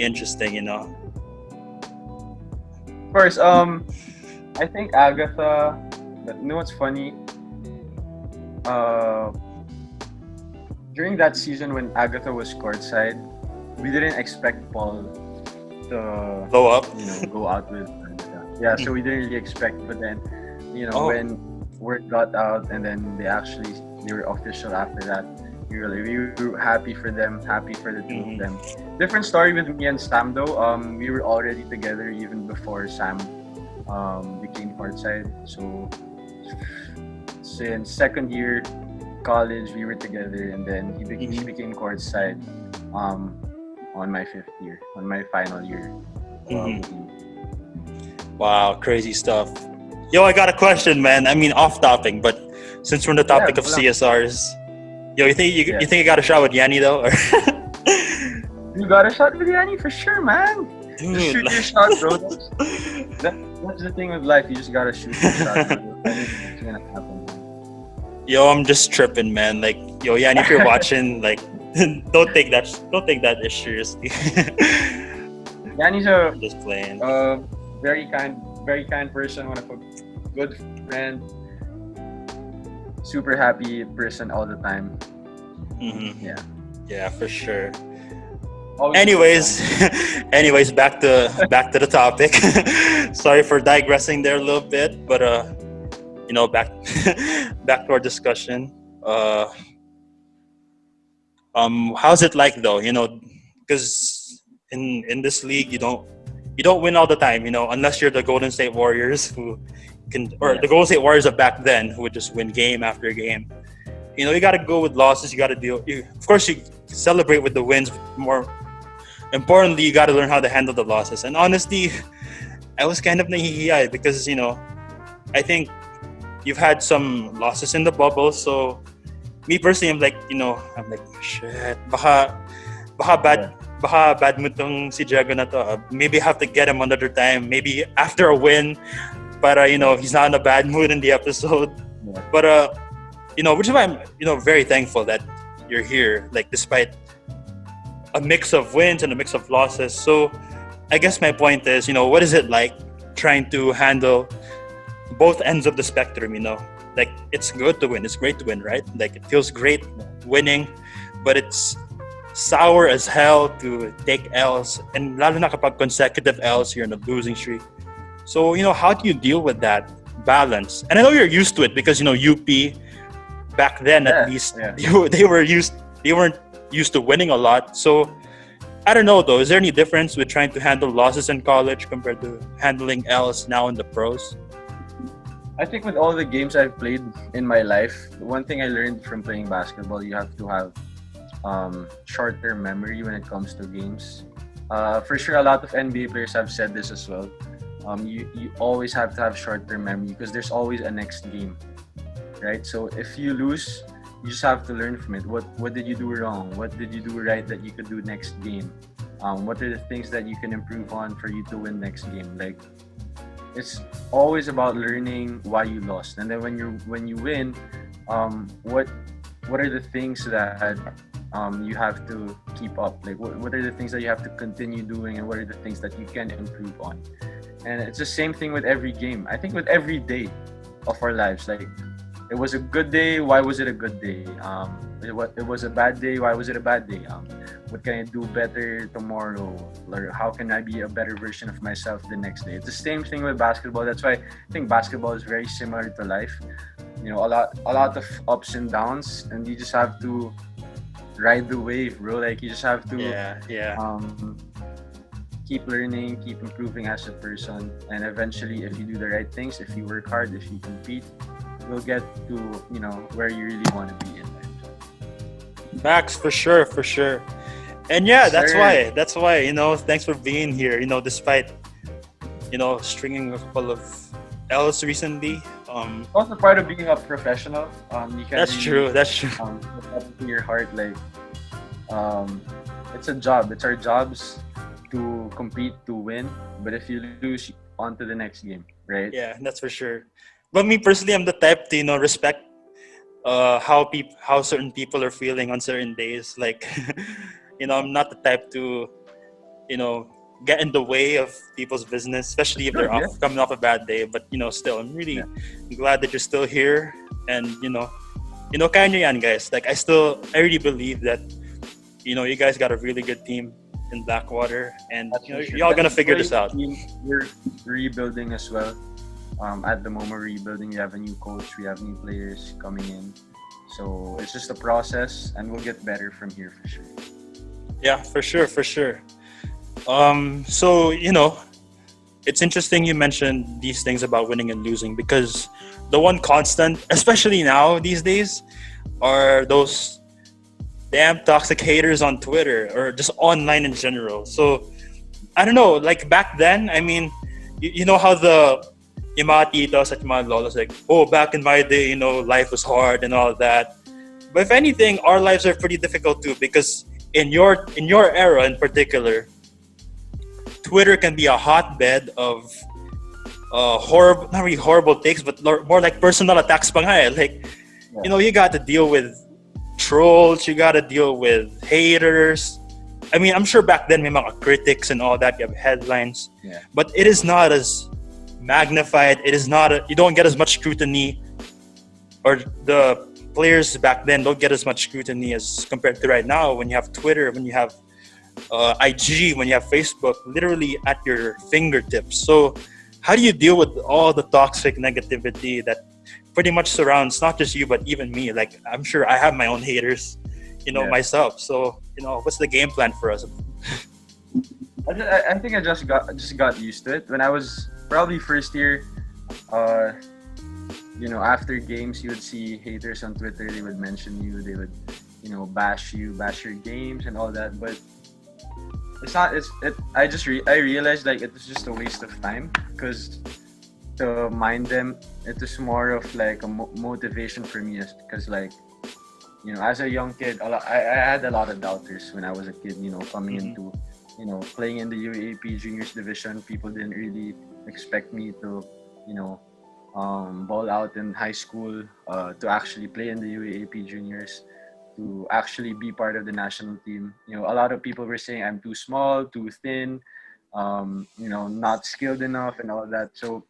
interesting. Of course, I think Agatha, but what's funny? During that season when Agatha was courtside, we didn't expect Paul to Blow up. go out with Agatha. Yeah, so we didn't really expect. But then, Oh. when word got out and then they were official after that, we were happy for them, happy for the two of them. Different story with me and Sam though. We were already together even before Sam became courtside. So since second year college we were together, and then he became courtside on my fifth year, on my final year. Wow, crazy stuff. Yo, I got a question, man. I mean, off topic, but since we're on the topic of CSRs, you think you think you got a shot with Yanni though? Or you got a shot with Yanni for sure, man. Dude, just shoot your shot, bro. That's the thing with life. You just gotta shoot your shot, bro. It's gonna happen. Yo, I'm just tripping, man. Like, yo, Yanni, if you're watching, like, don't take that as seriously. Yanni's just playing. Very kind person, one of a good friend, super happy person all the time. Yeah, for sure. Always anyways, back to the topic. Sorry for digressing there a little bit, but back to our discussion. How's it like though? Because in this league you don't win all the time. Unless you're the Golden State Warriors who can, or the Golden State Warriors of back then who would just win game after game. You got to go with losses. You got to deal. Of course, you celebrate with the wins. More importantly, you got to learn how to handle the losses. And honestly, I was kind of nahihiya because I think you've had some losses in the bubble. So me personally, I'm like shit. Baka bad mood tong si Diego na to. Maybe I have to get him another time. Maybe after a win, but he's not in a bad mood in the episode. Yeah. But which is why I'm very thankful that you're here. Like despite a mix of wins and a mix of losses. So I guess my point is, what is it like trying to handle both ends of the spectrum? Like it's good to win. It's great to win, right? Like it feels great winning, but it's sour as hell to take L's, and lalo na kapag consecutive L's, you're in a losing streak. So how do you deal with that balance? And I know you're used to it because UP back then at least they weren't used to winning a lot. So I don't know though, is there any difference with trying to handle losses in college compared to handling L's now in the pros? I think with all the games I've played in my life, one thing I learned from playing basketball, you have to have short-term memory when it comes to games. For sure, a lot of NBA players have said this as well. You always have to have short-term memory because there's always a next game, right? So if you lose, you just have to learn from it. What did you do wrong? What did you do right that you could do next game? What are the things that you can improve on for you to win next game? Like it's always about learning why you lost, and then when you win, what are the things that you have to keep up? Like what are the things that you have to continue doing, and what are the things that you can improve on? And it's the same thing with every game. I think with every day of our lives. Like it was a good day. Why was it a good day? It was a bad day. Why was it a bad day? What can I do better tomorrow? Or how can I be a better version of myself the next day? It's the same thing with basketball. That's why I think basketball is very similar to life. You know, a lot of ups and downs, and you just have to ride the wave, bro. Like you just have to Yeah. keep learning, keep improving as a person, and eventually, if you do the right things, if you work hard, if you compete, you'll get to where you really want to be in life. Facts, for sure, for sure. And yeah, that's Sir. why, thanks for being here, despite, stringing a couple of L's recently. Also, part of being a professional, you can That's really true. That's true. put that into your heart. Like, it's a job. It's our jobs to compete, to win. But if you lose, on to the next game, right? Yeah, that's for sure. But me personally, I'm the type to, respect how certain people are feeling on certain days. Like, I'm not the type to, you know, get in the way of people's business, especially if Good, they're yeah. coming off a bad day. But still, I'm really glad that you're still here, and kaya nyo yan, guys. Like, I really believe that you guys got a really good team in Blackwater, and y'all gonna figure this out. We're rebuilding as well. At the moment, we're rebuilding. We have a new coach. We have new players coming in. So it's just a process, and we'll get better from here for sure. Yeah, for sure, for sure. So it's interesting you mentioned these things about winning and losing, because the one constant, especially now these days, are those damn toxic haters on Twitter or just online in general. So I don't know, like back then, I mean, you know how yung mga titos at yung mga lolos, like, oh, back in my day, life was hard and all that. But if anything, our lives are pretty difficult too, because in your era in particular, Twitter can be a hotbed of horrible, not really horrible takes, but more like personal attacks pa nga eh. Like, you got to deal with trolls, you got to deal with haters. I mean, I'm sure back then may mga critics and all that, you have headlines, but it is not as magnified. It is not you don't get as much scrutiny, or the players back then don't get as much scrutiny as compared to right now, when you have Twitter, when you have IG, when you have Facebook, literally at your fingertips. So how do you deal with all the toxic negativity that pretty much surrounds not just you, but even me? Like, I'm sure I have my own haters, myself. So, what's the game plan for us? I think I just got used to it. When I was probably first year, after games, you would see haters on Twitter. They would mention you. They would, bash your games and all that. But it's not. I realized like it was just a waste of time, because to mind them, it was more of like a motivation for me, because like, as a young kid, I had a lot of doubters when I was a kid. Coming into, playing in the UAAP juniors division, people didn't really expect me to, ball out in high school, to actually play in the UAAP juniors, to actually be part of the national team. A lot of people were saying I'm too small, too thin, not skilled enough and all that. So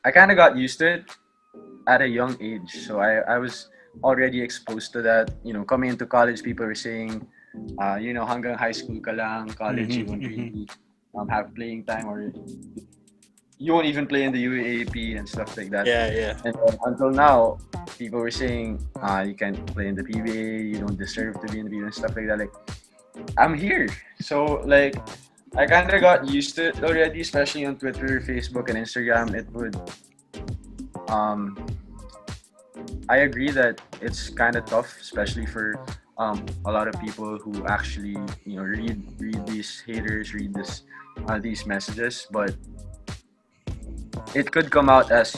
I kind of got used to it at a young age. So I was already exposed to that. Coming into college, people were saying, hanggang high school ka lang, college you won't really have playing time, or you won't even play in the UAAP and stuff like that. Yeah. And until now, people were saying, you can't play in the PBA, you don't deserve to be in the PBA and stuff like that. Like, I'm here. So, like, I kind of got used to it already, especially on Twitter, Facebook, and Instagram. It would, I agree that it's kind of tough, especially for a lot of people who actually, read these haters, read these messages, but it could come out as,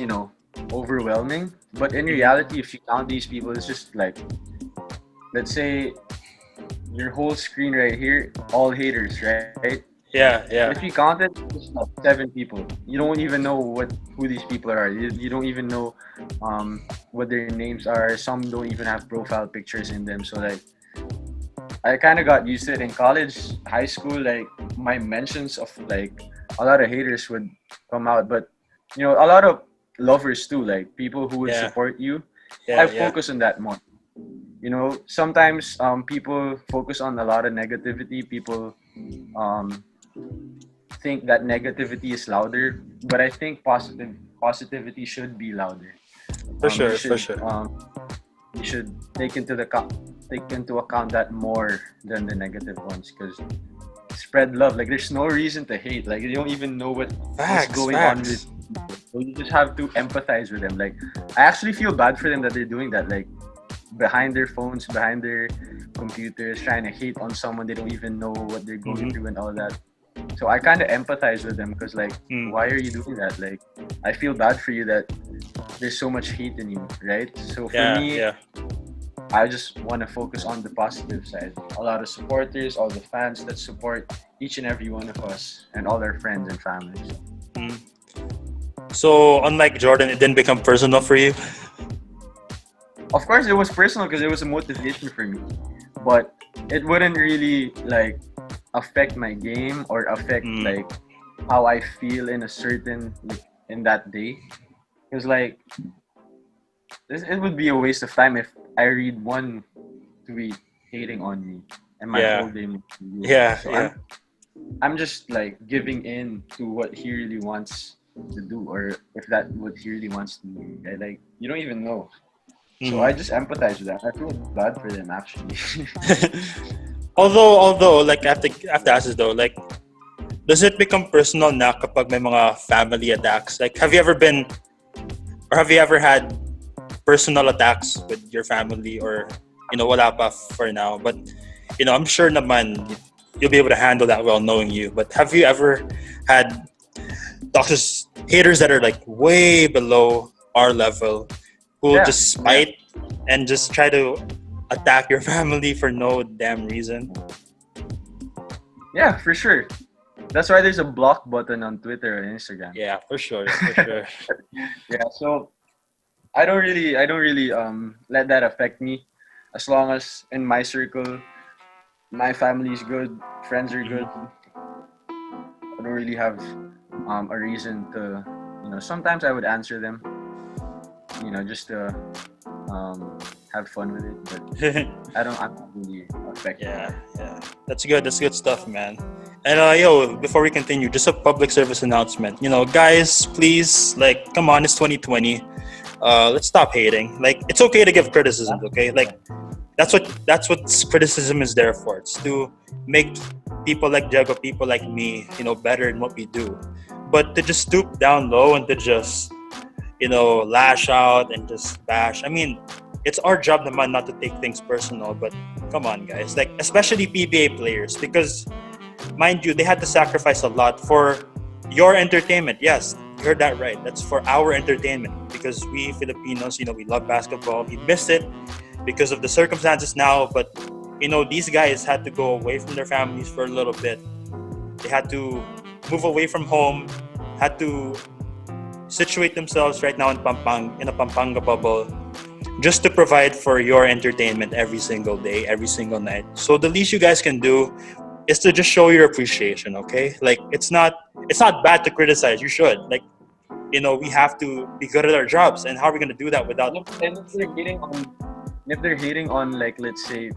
overwhelming. But in reality, if you count these people, it's just like, let's say your whole screen right here, all haters, right? Yeah, If yeah, you count it, it's like 7 people. You don't even know who these people are. You don't even know what their names are. Some don't even have profile pictures in them. So like I kind of got used to it in college, high school. Like my mentions of like a lot of haters would come out, but a lot of lovers too. Like people who would yeah, support you. I yeah, yeah. focus on that more. Sometimes people focus on a lot of negativity. People um, think that negativity is louder, but I think positivity should be louder. For Um, you sure, for should sure. um, you should take into account that more than the negative ones, because spread love. Like there's no reason to hate. Like you don't even know what's Facts, going on with facts. people. So you just have to empathize with them. Like I actually feel bad for them that they're doing that. Like behind their phones, behind their computers, trying to hate on someone they don't even know what they're going Mm-hmm. through and all that. So I kind of empathize with them because like, Mm. why are you doing that? Like, I feel bad for you that there's so much hate in you, right? So for Yeah, me, yeah. I just want to focus on the positive side. A lot of supporters, all the fans that support each and every one of us, and all our friends and families. Mm. So unlike Jordan, it didn't become personal for you. Of course, it was personal because it was a motivation for me, but it wouldn't really like affect my game or affect Mm. like how I feel in a certain like in that day. Because like it would be a waste of time if I read one tweet hating on me and my whole Yeah, day would be ruined. yeah, So yeah. I'm just like giving in to what he really wants to do, or if that what he really wants to do. Right? Like you don't even know. So I Mm. just empathize with that. I feel bad for them actually. although, like I have to ask this though, like, does it become personal na kapag may mga family attacks? Like, have you ever had personal attacks with your family, or wala pa for now, but I'm sure naman you'll be able to handle that well knowing you. But have you ever had toxic haters that are like way below our level, who will Yeah, just yeah, spite and just try to attack your family for no damn reason? yeah, for sure. That's why there's a block button on Twitter and Instagram. Yeah, for sure, for sure. Yeah, so I don't really let that affect me, as long as in my circle, my family is good, friends are good. Mhm. I don't really have a reason to, sometimes I would answer them, just to um, have fun with it, but I'm not really affected by Yeah, it. yeah. That's good. That's good stuff, man. And before we continue, just a public service announcement. Guys, please, like, come on, it's 2020. Let's stop hating. Like, it's okay to give criticisms, okay? Yeah, Like, that's what criticism is there for. It's to make people like Diego, people like me, better in what we do. But to just stoop down low and to just lash out and just bash. I mean, it's our job naman not to take things personal, but come on, guys. Like, especially PBA players, because mind you, they had to sacrifice a lot for your entertainment. Yes, you heard that right. That's for our entertainment, because we Filipinos, we love basketball. We miss it because of the circumstances now, but these guys had to go away from their families for a little bit. They had to move away from home, had to situate themselves right now in a Pampanga bubble, just to provide for your entertainment every single day, every single night. So the least you guys can do is to just show your appreciation, okay? Like, it's not bad to criticize. You should. Like, we have to be good at our jobs, and how are we gonna do that without? and if they're hating on like let's say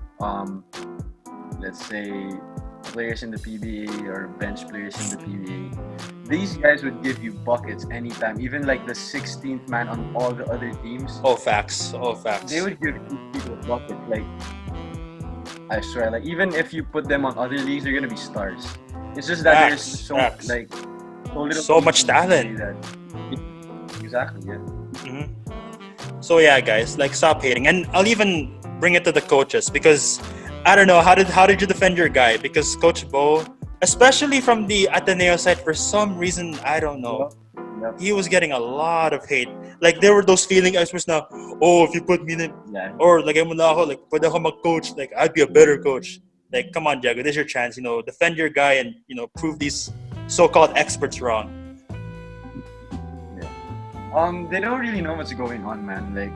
players in the PBA or bench players in the PBA, these guys would give you buckets anytime. Even like the 16th man on all the other teams, All facts, all they facts. would give these people buckets. Like I swear, like even if you put them on other leagues, they're gonna be stars. It's just that there's Facts, so facts. like so little So teams much in the PBA talent. that exactly, yeah. Hmm. So yeah, guys, like, stop hating, and I'll even bring it to the coaches, because I don't know, how did you defend your guy? Because Coach Bo, especially from the Ateneo side, for some reason I don't know, Yep. Yep. he was getting a lot of hate. Like, there were those feeling expressed now, oh, if you put me in, Yeah. or like, mo na ako, like, pwede ako mag-coach, like, I'd be a better coach. Like, come on, Diego, this is your chance. Defend your guy and prove these so-called experts wrong. They don't really know what's going on, man. Like,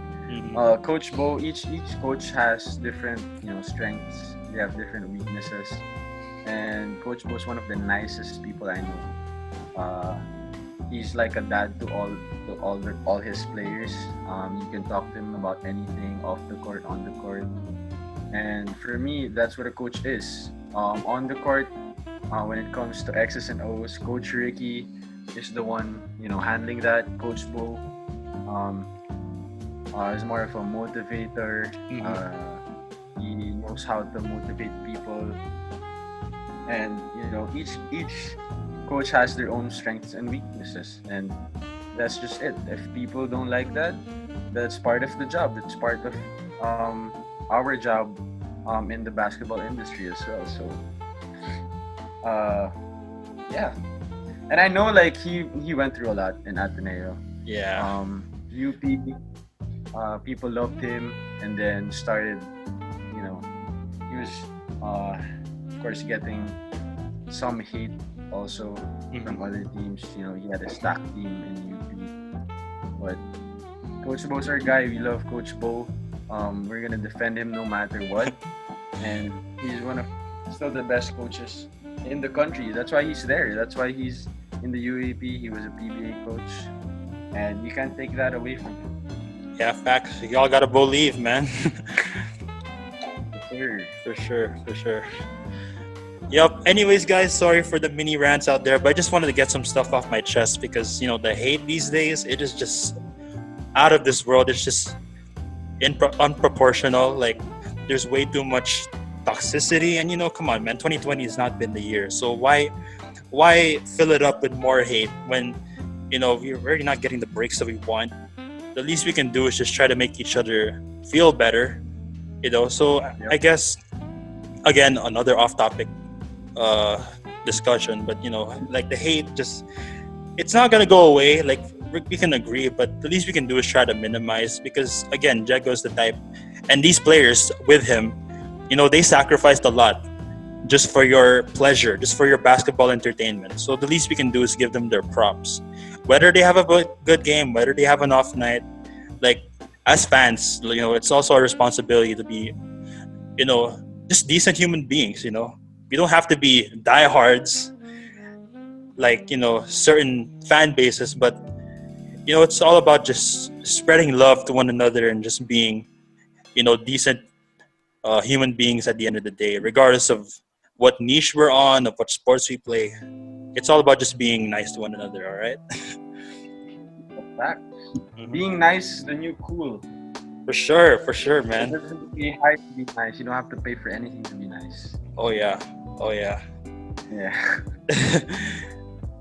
Coach Bo, each coach has different, strengths. They have different weaknesses, and Coach Bo is one of the nicest people I know. He's like a dad to all his players. You can talk to him about anything off the court, on the court, and for me, that's what a coach is. On the court, when it comes to X's and O's, Coach Ricky is the one handling that. Coach Bo is more of a motivator. He knows how to motivate people, and each coach has their own strengths and weaknesses, and that's just it. If people don't like that, that's part of the job. It's part of our job in the basketball industry as well. So yeah. And I know, like, he went through a lot in Ateneo. Yeah. UP, people loved him, and then started, he was, of course, getting some hate also from other teams. He had a stacked team in UP. But Coach Bo's our guy. We love Coach Bo. We're gonna defend him no matter what. And he's still the best coaches in the country. That's why he's there. That's why he's in the UAAP. He was a PBA coach, and you can't take that away from him. Yeah, facts. Y'all gotta believe, man. Sure. For sure. Yep. Anyways, guys, sorry for the mini rants out there, but I just wanted to get some stuff off my chest because the hate these days, it is just out of this world. It's just unproportional. Like, there's way too much toxicity, and come on, man. 2020 has not been the year, so why fill it up with more hate when we're already not getting the breaks that we want? The least we can do is just try to make each other feel better, so I guess, again, another off-topic discussion, but like, the hate, just, it's not gonna go away. Like, we can agree, but the least we can do is try to minimize, because again, Jago's the type, and these players with him, they sacrificed a lot just for your pleasure, just for your basketball entertainment. So the least we can do is give them their props. Whether they have a good game, whether they have an off night, like, as fans, it's also our responsibility to be, just decent human beings. We don't have to be diehards like, certain fan bases, but, it's all about just spreading love to one another and just being, decent human beings at the end of the day, regardless of what niche we're on, of what sports we play. It's all about just being nice to one another, all right? Fact. Being nice is the new cool. For sure, man. It doesn't be hard to be nice. You don't have to pay for anything to be nice. Oh yeah. Yeah.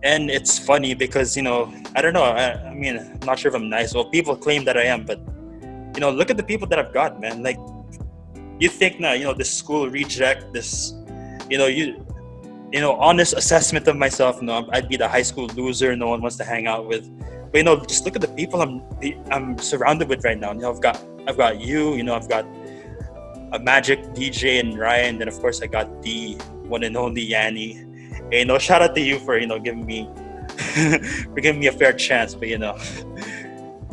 And it's funny because, I don't know. I mean, I'm not sure if I'm nice. Well, people claim that I am, but, look at the people that I've got, man. Like, you think now, this school reject, this, honest assessment of myself. I'd be the high school loser no one wants to hang out with. But, just look at the people I'm surrounded with right now. I've got you, I've got a Magic, DJ, and Ryan. Then, of course, I got the one and only Yanni. Hey, shout out to you for, giving me a fair chance. But,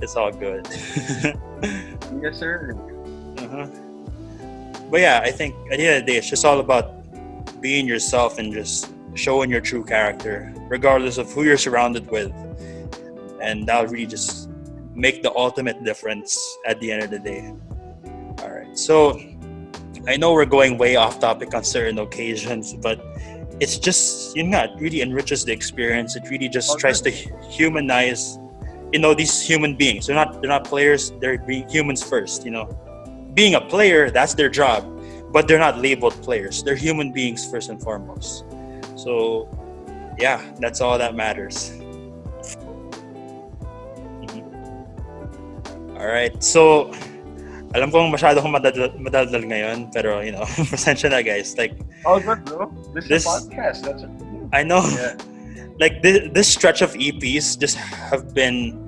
it's all good. Yes, sir. But yeah, I think at the end of the day, it's just all about being yourself and just showing your true character, regardless of who you're surrounded with. And that'll really just make the ultimate difference at the end of the day. All right. So I know we're going way off topic on certain occasions, but it's just, it really enriches the experience. It really just tries to humanize, these human beings. They're not players. They're being humans first. Being a player, that's their job, but they're not labeled players. They're human beings first and foremost. So yeah, that's all that matters. All right. So alam kong masyado akong madaldal ngayon, pero pasensya na, guys. Like, all good, bro. This is a podcast. That's it. I know. Yeah. Like, this stretch of EPs just have been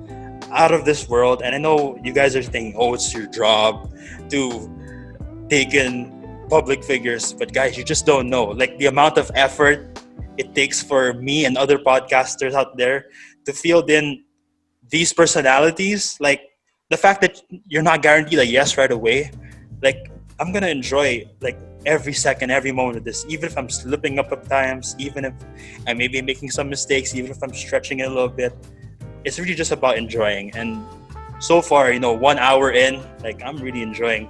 out of this world, and I know you guys are thinking, oh, it's your job to take in public figures, but guys, you just don't know. Like the amount of effort it takes for me and other podcasters out there to field in these personalities. Like the fact that you're not guaranteed a yes right away. Like I'm gonna enjoy like every second, every moment of this, even if I'm slipping up at times, even if I may be making some mistakes, even if I'm stretching it a little bit. It's really just about enjoying. And so far, 1 hour in, like I'm really enjoying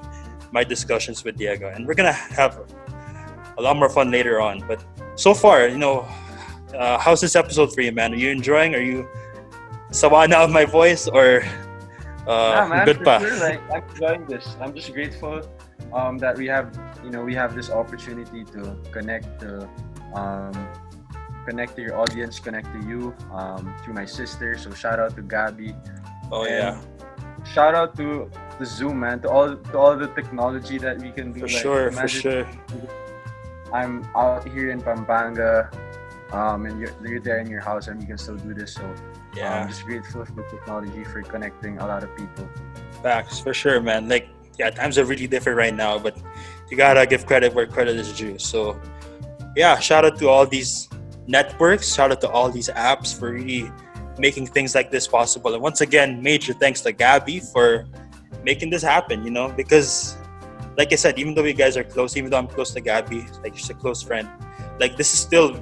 my discussions with Diego, and we're gonna have a lot more fun later on. But so far, how's this episode for you, man? Are you enjoying? Are you sawa na of my voice, or Yeah, man, good for pa? sure. Like, I'm enjoying this. I'm just grateful that we have this opportunity to connect to your audience, connect to you, to my sister. So shout out to Gabby. Oh And yeah, shout out to the Zoom, man, to all the technology that we can do. for Like, sure, for imagine sure. I'm out here in Pampanga, and you're there in your house, and we can still do this. So Yeah, I'm just grateful for technology, for connecting a lot of people. facts, for sure, man. Like, yeah, times are really different right now, but you gotta give credit where credit is due. So, yeah, shout out to all these networks, shout out to all these apps for really making things like this possible. And once again, major thanks to Gabby for making this happen, because like I said, even though you guys are close, even though I'm close to Gabby, like she's a close friend, like this is still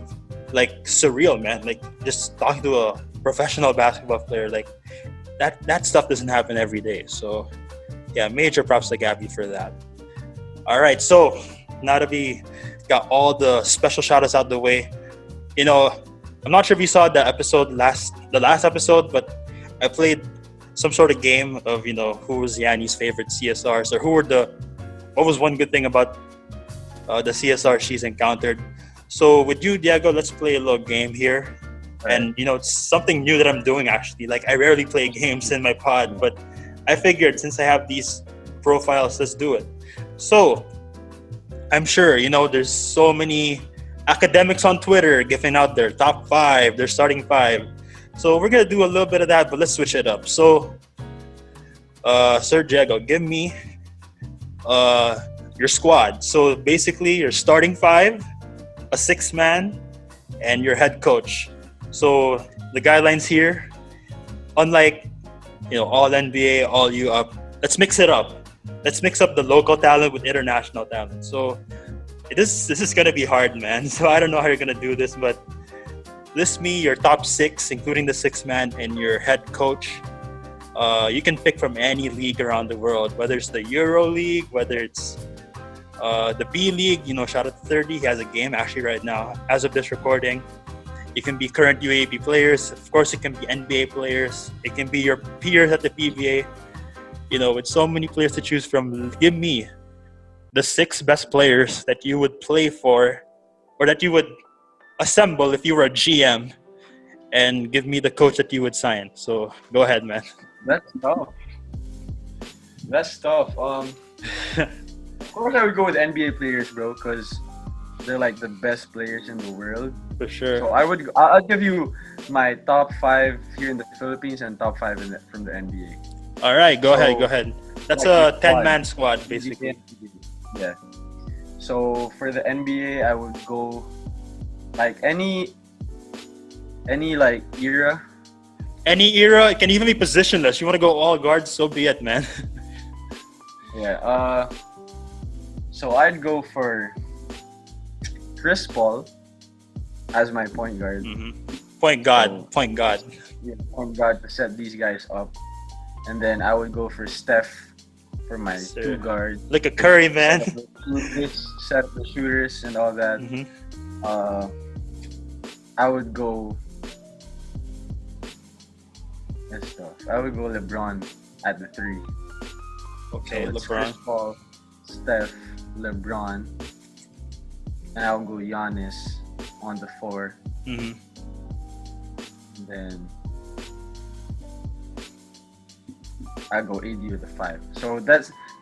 like surreal, man. Like just talking to a professional basketball player, like that stuff doesn't happen every day. So yeah, major props to Gabby for that. All right, so now that we got all the special shout outs out the way, I'm not sure if you saw the last episode, but I played some sort of game of, who was Yanni's favorite CSRs, or what was one good thing about the CSR she's encountered. So with you, Diego, let's play a little game here. And it's something new that I'm doing actually. Like I rarely play games in my pod, but I figured since I have these profiles, let's do it. So I'm sure there's so many academics on Twitter giving out their top 5, their starting 5. So we're gonna do a little bit of that, but let's switch it up. So Sir Diego, give me your squad. So basically your starting 5, a 6-man, and your head coach. So the guidelines here, unlike all NBA, all UAAP, let's mix it up. Let's mix up the local talent with international talent. So this is gonna be hard, man. So I don't know how you're gonna do this, but list me your top 6, including the 6-man and your head coach. You can pick from any league around the world, whether it's the Euro League, whether it's the B League. Shout out to 30. He has a game actually right now as of this recording. It can be current UAAP players. Of course, it can be NBA players. It can be your peers at the PBA. With so many players to choose from, give me the 6 best players that you would play for, or that you would assemble if you were a GM, and give me the coach that you would sign. So go ahead, man. That's tough. That's tough. Of course, I would go with NBA players, bro, because they're like the best players in the world. For sure. So I'll give you my top 5 here in the Philippines and top 5 from the NBA. All right, go ahead. That's like a 10-man squad, basically. Yeah. So for the NBA, I would go like any like era. Any era, it can even be positionless. You want to go all guards, so be it, man. Yeah. So I'd go for Chris Paul as my point guard. Mm-hmm. Point guard. Yeah, point guard to set these guys up. And then I would go for Steph for my 2 guards. Like a Curry, man. Set up the shooters and all that. Mm-hmm. I would go. That's tough. I would go LeBron at the 3. Okay, so it's LeBron. Chris Paul, Steph, LeBron, and I would go Giannis on the 4. Mm-hmm. And then I go AD with the 5. So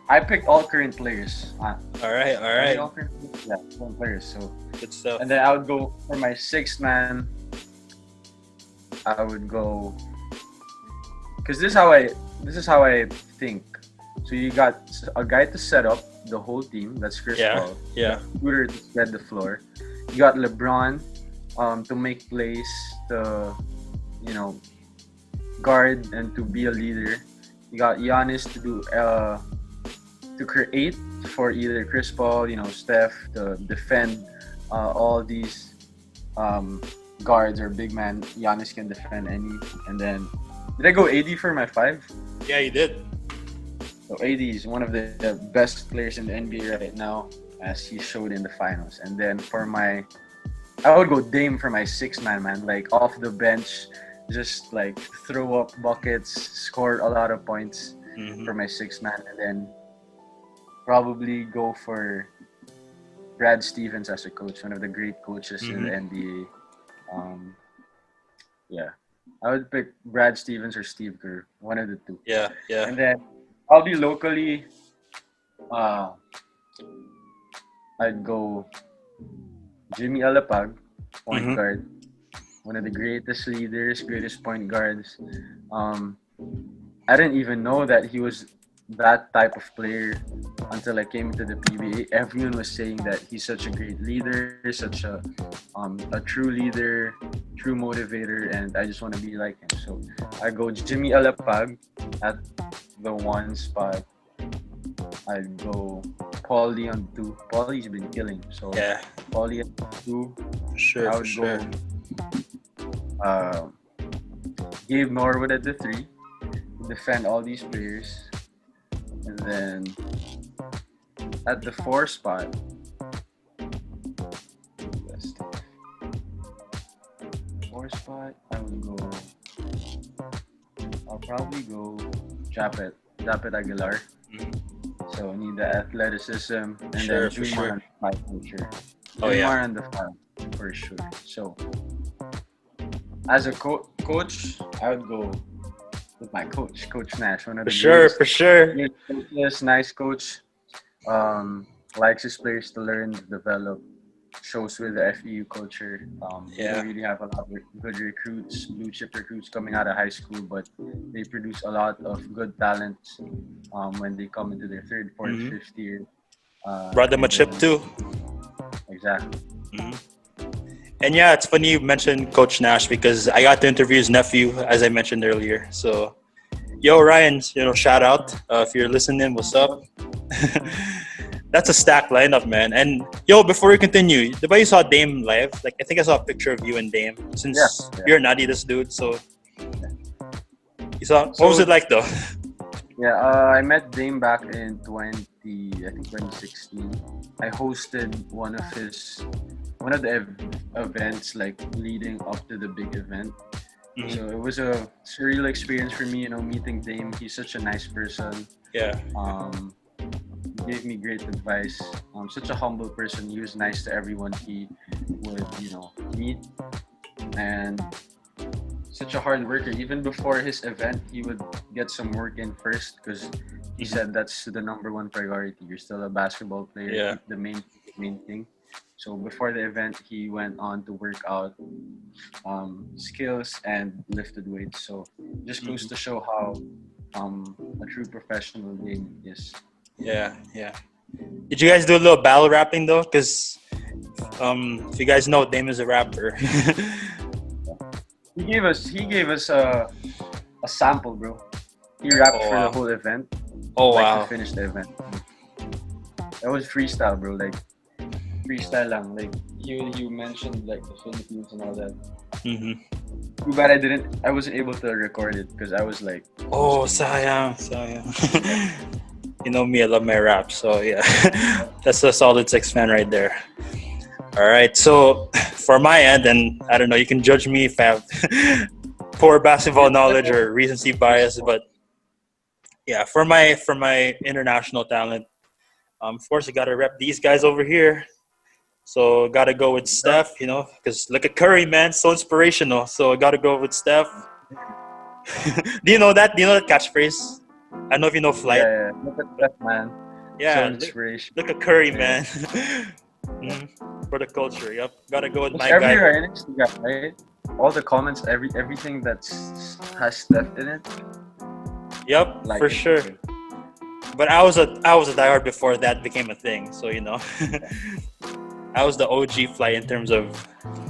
I picked all current players. All right. All current, current players. So Good stuff. and then I would go for my 6th man. I would go because this is how I think. So you got a guy to set up the whole team. That's Chris Paul. Yeah. Shooter to spread the floor. You got LeBron to make plays, to guard and to be a leader. You got Giannis to do to create for either Chris Paul, Steph, to defend all these guards or big man. Giannis can defend any. And then did I go AD for my 5? Yeah, you did. So AD is one of the best players in the NBA right now, as he showed in the finals. And then I would go Dame for my 6-man, man. Like off the bench, just like throw up buckets, score a lot of points for my 6-man. And then probably go for Brad Stevens as a coach, one of the great coaches in the NBA. Yeah, I would pick Brad Stevens or Steve Kerr, one of the two. Yeah. And then I'll be locally. I'd go Jimmy Alapag, point guard, one of the greatest leaders, greatest point guards. I didn't even know that he was that type of player until I came into the PBA. Everyone was saying that he's such a great leader, such a true leader, true motivator, and I just want to be like him. So I go Jimmy Alapag at the 1 spot. I'd go Paulie on 2. Paulie's been killing, so Yeah. Paulie at 2. Sure. I would go Gabe Norwood at the 3. Defend all these players. And then at the 4 spot, I would go. I'll probably go Japet Aguilar. So I need the athleticism, and then Jumar on the 5 for sure. Jumar on the 5 for sure. So as a coach, I would go with my coach, Coach Nash, one of the For sure. Yes, nice coach. Likes his players to learn, develop. Shows with the FEU culture. They really have a lot of good recruits, blue chip recruits coming out of high school, but they produce a lot of good talent when they come into their 3rd, 4th, 5th year. Brought them a chip too. Exactly. And yeah, it's funny you mentioned Coach Nash because I got to interview his nephew, as I mentioned earlier. So, yo, Ryan, shout out if you're listening. What's up? That's a stacked lineup, man. And yo, before we continue, the way you saw Dame live, like I think I saw a picture of you and Dame. Since you're an Adidas dude, so you saw. What was it like though? Yeah, I met Dame back in 2016. I hosted one of the events like leading up to the big event. So it was a surreal experience for me, meeting Dame. He's such a nice person. Yeah. He gave me great advice. Such a humble person. He was nice to everyone he would, meet. And such a hard worker. Even before his event, he would get some work in first because he said that's the number 1 priority. You're still a basketball player. Yeah. The main thing. So before the event, he went on to work out skills and lifted weights. So just goes to show how a true professional game is. Yeah. Did you guys do a little battle rapping though? Because if you guys know, Dame is a rapper. He gave us a sample, bro. He rapped for the whole event. Oh wow! To finish the event. That was freestyle, bro. Like freestyle lang. Like you mentioned like the Philippines and all that. Too bad I wasn't able to record it because I was like. Oh, sayang. You know me, I love my rap, so yeah. That's a solid 6 fan right there. All right, so for my end, and I don't know, you can judge me if I have poor basketball knowledge or recency bias, but yeah, for my international talent, of course, I gotta rep these guys over here. So gotta go with Steph, because look at Curry, man, so inspirational. So I gotta go with Steph. Do you know that? Do you know that catchphrase? I don't know if you know Flight. Yeah. Look at that, man. Yeah, so inspiration. Look at Curry, man. For the culture, yep. Gotta go with my every guy. NXT guy, right? All the comments, everything that has Steph in it. Yep, for sure. But I was a diehard before that became a thing. So I was the OG fly in terms of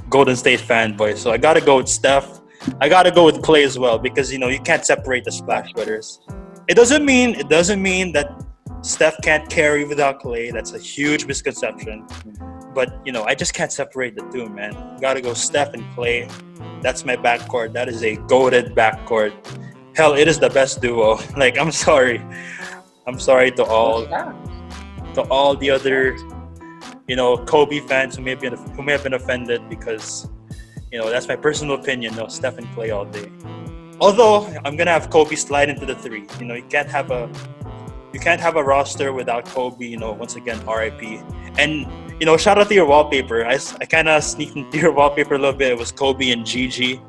Golden State fanboy. So I gotta go with Steph. I gotta go with Clay as well because you can't separate the splash brothers. It doesn't mean that Steph can't carry without Clay. That's a huge misconception. But I just can't separate the two, man. Gotta go Steph and Clay. That's my backcourt. That is a goated backcourt. Hell, it is the best duo. Like, I'm sorry to all the other Kobe fans who may have been offended because that's my personal opinion. No, Steph and Clay all day. Although I'm gonna have Kobe slide into the three. You can't have a roster without Kobe. Once again, RIP. And shout out to your wallpaper. I kind of sneaked into your wallpaper a little bit. It was Kobe and Gigi.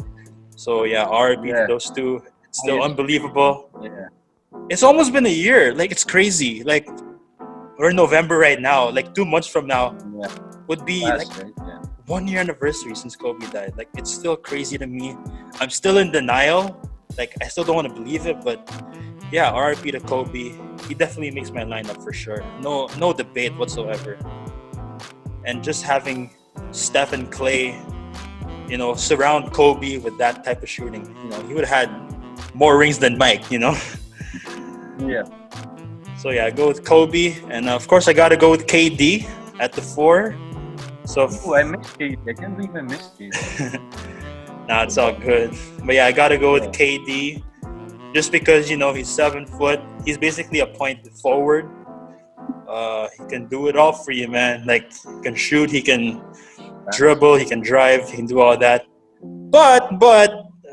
So yeah, RIP to those two. It's still unbelievable. Yeah. It's almost been a year. Like, it's crazy. Like, we're in November right now. Like, 2 months from now would be 1 year anniversary since Kobe died. Like, it's still crazy to me. I'm still in denial. Like, I still don't want to believe it, but yeah, RIP to Kobe. He definitely makes my lineup for sure. No debate whatsoever. And just having Steph and Clay, surround Kobe with that type of shooting, he would have had more rings than Mike, Yeah. So yeah, I go with Kobe, and of course I gotta go with KD at the 4. So I missed KD. I can't believe I missed KD. Nah, it's all good. But yeah, I gotta go with KD, just because he's 7 foot. He's basically a point forward. He can do it all for you, man. Like, he can shoot, he can dribble, he can drive, he can do all that. But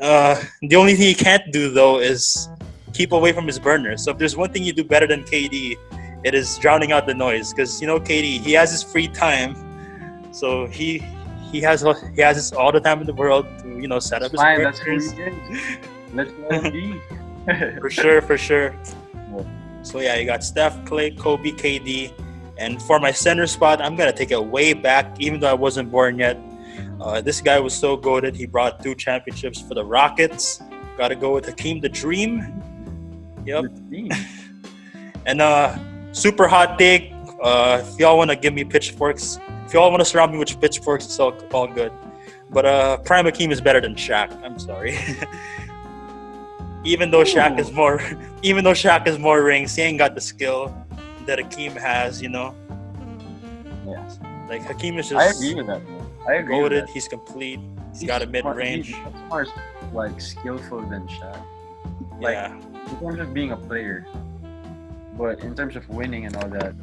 the only thing he can't do though is keep away from his burner. So if there's one thing you do better than KD, it is drowning out the noise. Because KD, he has his free time, so he has his all the time in the world to set up his fine, burners. that's who he is. Let's let him be. For sure. So yeah, you got Steph, Clay, Kobe, KD, and for my center spot, I'm gonna take it way back, even though I wasn't born yet. This guy was so goated. He brought 2 championships for the Rockets. Gotta go with Hakeem the Dream. Yep. And super hot take. If y'all want to give me pitchforks, if y'all want to surround me with pitchforks, it's all good. But Prime Hakeem is better than Shaq. I'm sorry. Even though Shaq is more rings, he ain't got the skill that Hakeem has. Yeah. Like, Hakeem is I just agree with that. I agree with goated. that. He's complete. He's got a mid-range. He's more skillful than Shaq. Yeah. In terms of being a player, but in terms of winning and all that,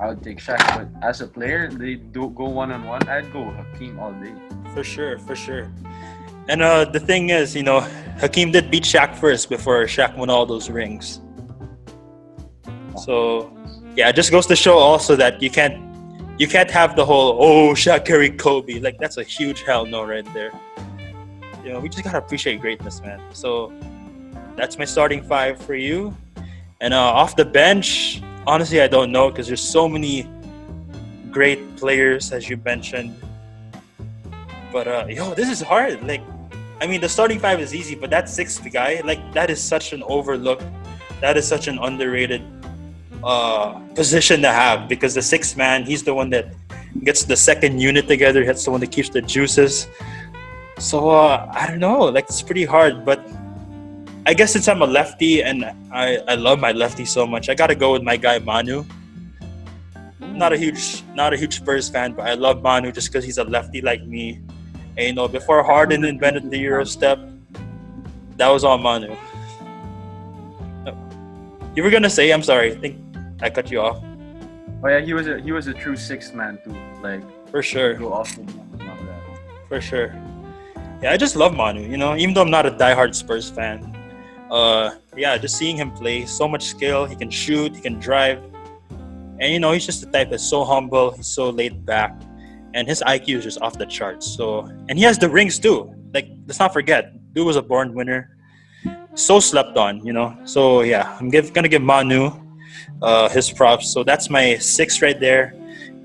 I would take Shaq. But as a player, they do go one-on-one. I'd go Hakeem all day. For sure. And the thing is, Hakeem did beat Shaq first before Shaq won all those rings. So yeah, it just goes to show also that you can't have the whole Shaq carried Kobe. Like, that's a huge hell no right there. We just gotta appreciate greatness, man. So that's my starting 5 for you. And off the bench, honestly, I don't know, because there's so many great players, as you mentioned. But this is hard. Like, I mean, the starting 5 is easy, but that 6th guy, like, that is such an overlooked, that is such an underrated position to have, because the 6th man, he's the one that gets the second unit together. He's the one that keeps the juices. So I don't know, like, it's pretty hard. But I guess since I'm a lefty and I love my lefty so much, I gotta go with my guy Manu. Not a huge Spurs fan, but I love Manu just because he's a lefty like me. And before Harden invented the Euro step, that was all Manu. You were gonna say, I'm sorry, I think I cut you off. Oh yeah, he was a true 6th man too. Like, for sure. Go off and all that. For sure. Yeah, I just love Manu. Even though I'm not a diehard Spurs fan. Yeah, just seeing him play, so much skill. He can shoot, he can drive, and he's just the type that's so humble. He's so laid back, and his IQ is just off the charts. So, and he has the rings too. Like, let's not forget, dude was a born winner. So slept on, So yeah, I'm gonna give Manu his props. So that's my 6 right there.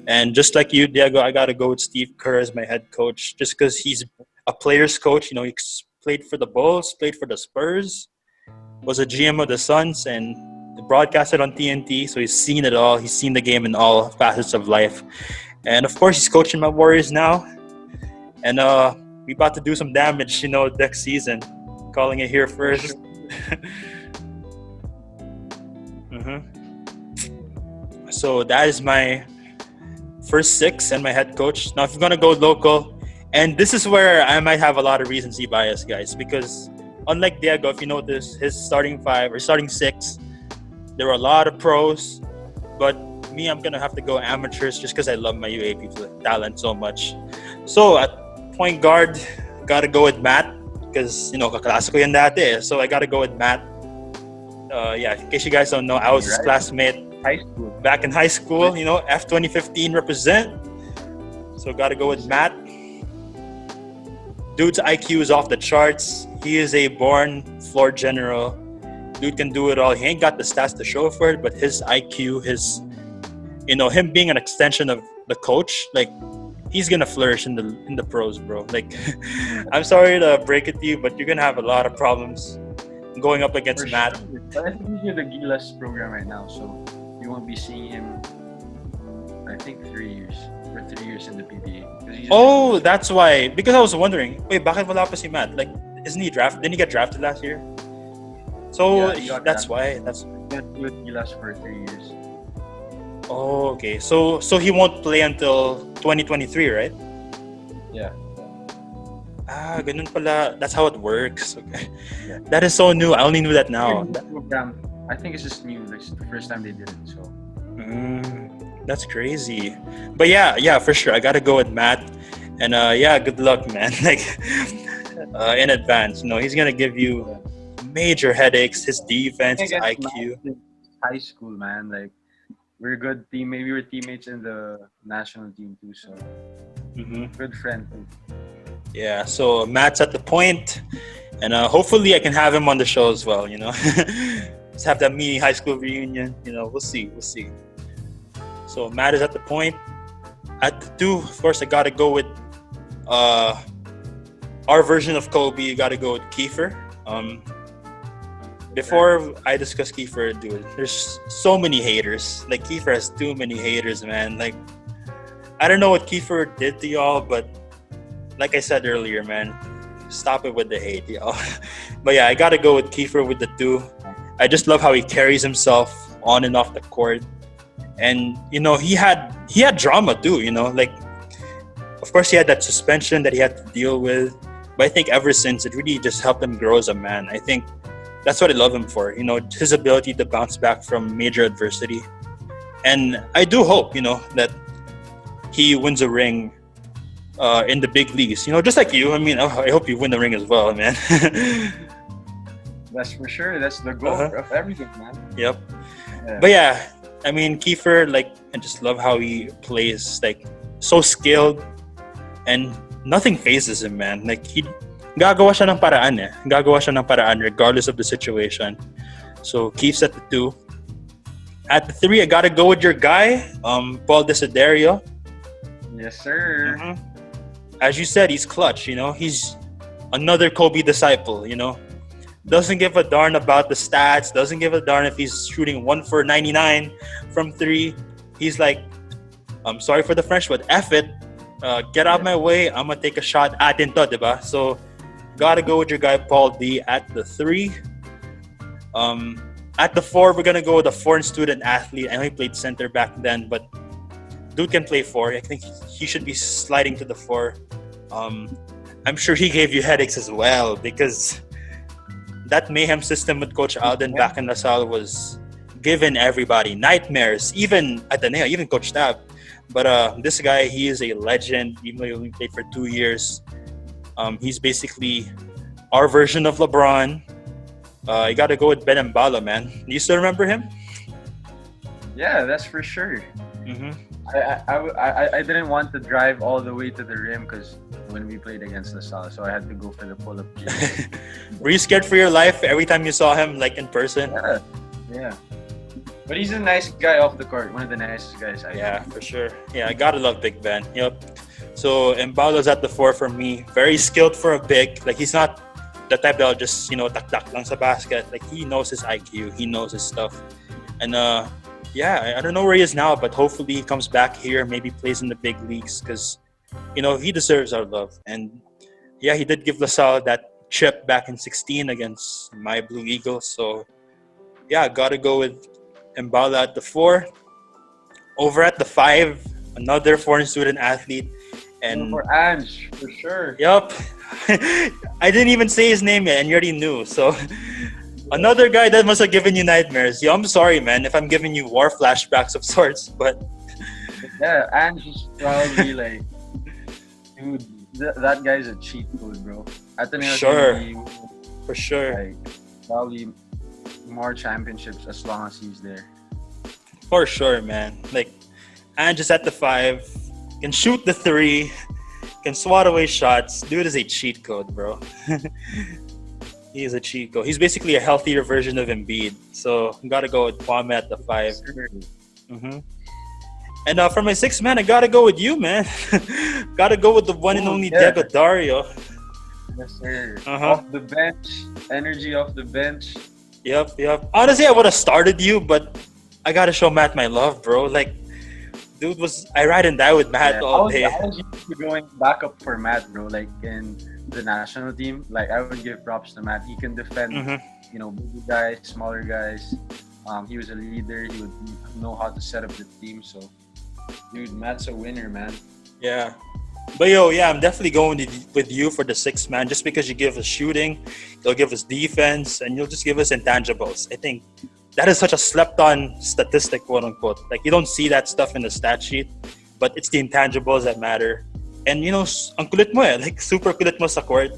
And just like you, Diego, I gotta go with Steve Kerr as my head coach, just because he's a player's coach. He played for the Bulls, played for the Spurs, was a GM of the Suns, and broadcasted on TNT, so he's seen it all. He's seen the game in all facets of life. And of course, he's coaching my Warriors now. And we about to do some damage, next season. Calling it here first. So that is my first six and my head coach. Now, if you're gonna go local, and this is where I might have a lot of recency bias, guys, because unlike Diego, if you notice, his starting five or starting six, there were a lot of pros, but me, I'm gonna have to go amateurs just because I love my UAAP talent so much. So at point guard, gotta go with Matt because kaklase ko yan dati. So I gotta go with Matt. In case you guys don't know, I was his classmate back in high school. F 2015 represent. So gotta go with Matt. Dude's IQ is off the charts. He is a born floor general. Dude can do it all. He ain't got the stats to show for it, but his IQ, him being an extension of the coach, like he's gonna flourish in the pros, bro. Like, I'm sorry to break it to you, but you're gonna have a lot of problems going up against Matt. Sure. But I think he's in the Gilas program right now, so you won't be seeing him. I think 3 years in the PBA. Oh, that's why. Because I was wondering, wait, bakit wala pa si Matt? Like, isn't he drafted? Didn't he get drafted last year? So that's why. That's with Gilas for 3 years. Oh, okay. So he won't play until 2023, right? Yeah. Ganun pala. That's how it works. Okay. Yeah. That is so new. I only knew that now. I think it's just new. It's the first time they did it. So. That's crazy. But yeah, for sure. I gotta go with Matt. And good luck, man. Like in advance. He's gonna give you major headaches. His defense, his IQ. High school, man. Like we're good teammates. We were teammates in the national team too. So good friend too. Yeah. So Matt's at the point, and hopefully I can have him on the show as well. Just have that mini high school reunion. We'll see. So Matt is at the point. At the two, of course, I gotta go with our version of Kobe. You gotta go with Kiefer. Before I discuss Kiefer, dude, there's so many haters. Like Kiefer has too many haters, man. Like I don't know what Kiefer did to y'all, but like I said earlier, man, stop it with the hate, y'all. But yeah, I gotta go with Kiefer with the two. I just love how he carries himself on and off the court. And he had drama too, like of course he had that suspension that he had to deal with, but I think ever since it really just helped him grow as a man. I think that's what I love him for, his ability to bounce back from major adversity. And I do hope that he wins a ring in the big leagues, just like you. I mean, I hope you win the ring as well, man. That's for sure. That's the goal of everything, man. Yep. But yeah, I mean, Kiefer, like, I just love how he plays, like, so skilled, and nothing phases him, man. Like, gagawa siya ng paraan, Gagawa siya ng paraan regardless of the situation. So, Keef's at the two. At the three, I gotta go with your guy, Paul Desiderio. Yes, sir. As you said, he's clutch, He's another Kobe disciple, Doesn't give a darn about the stats. Doesn't give a darn if he's shooting 1 for 99 from three. He's like, I'm sorry for the French, but F it. Get out my way. I'm going to take a shot. Atin To, diba? So, got to go with your guy, Paul D, at the three. At the four, we're going to go with a foreign student athlete. I know he played center back then, but dude can play four. I think he should be sliding to the four. I'm sure he gave you headaches as well because that mayhem system with Coach Alden back in LaSalle was giving everybody nightmares, even Ateneo, even Coach Tab. But this guy, he is a legend, even though he only played for 2 years. He's basically our version of LeBron. You got to go with Ben Mbala, man. Do you still remember him? Yeah, that's for sure. I didn't want to drive all the way to the rim because when we played against LaSalle, so I had to go for the pull-up. Were you scared for your life every time you saw him, like in person? Yeah. But he's a nice guy off the court. One of the nicest guys. For sure. Yeah, I gotta love Big Ben. Yep. So Mbalo's at the four for me. Very skilled for a big. Like he's not the type that'll just tak lang sa basket. Like he knows his IQ. He knows his stuff. And yeah, I don't know where he is now, but hopefully he comes back here, maybe plays in the big leagues, because he deserves our love. And yeah, he did give LaSalle that chip back in 16 against my Blue Eagles. So yeah, gotta go with Mbala at the 4. Over at the 5, another foreign student athlete. And For Ange, for sure. yup, I didn't even say his name yet, and you already knew. So another guy that must have given you nightmares. Yeah, I'm sorry, man, if I'm giving you war flashbacks of sorts, but Yeah, Ange is probably like, dude, that guy's a cheat code, bro. Atin To sure, for sure, like probably more championships as long as he's there. for sure, man. Like, and just at the 5, can shoot the 3, can swat away shots. Dude is a cheat code, bro. He is a cheat code. He's basically a healthier version of Embiid. So gotta go with Kwame at the 5. Mm-hmm. And for my 6th man, I gotta go with you, man. Gotta go with the one and only Diego Dario. Yes, sir. Uh-huh. Off the bench, energy off the bench. Yep. Honestly, I would have started you, but I gotta show Matt my love, bro. Like, dude I ride and die with Matt all day. I was used to going back up for Matt, bro. Like in the national team, like I would give props to Matt. He can defend, bigger guys, smaller guys. He was a leader. He would know how to set up the team. So, dude, Matt's a winner, man. Yeah. But I'm definitely going with you for the 6th man, just because you give us shooting, you'll give us defense, and you'll just give us intangibles. I think that is such a slept-on statistic, quote unquote. Like, you don't see that stuff in the stat sheet, but it's the intangibles that matter. And ang kulit mo like super kulit mo sa court.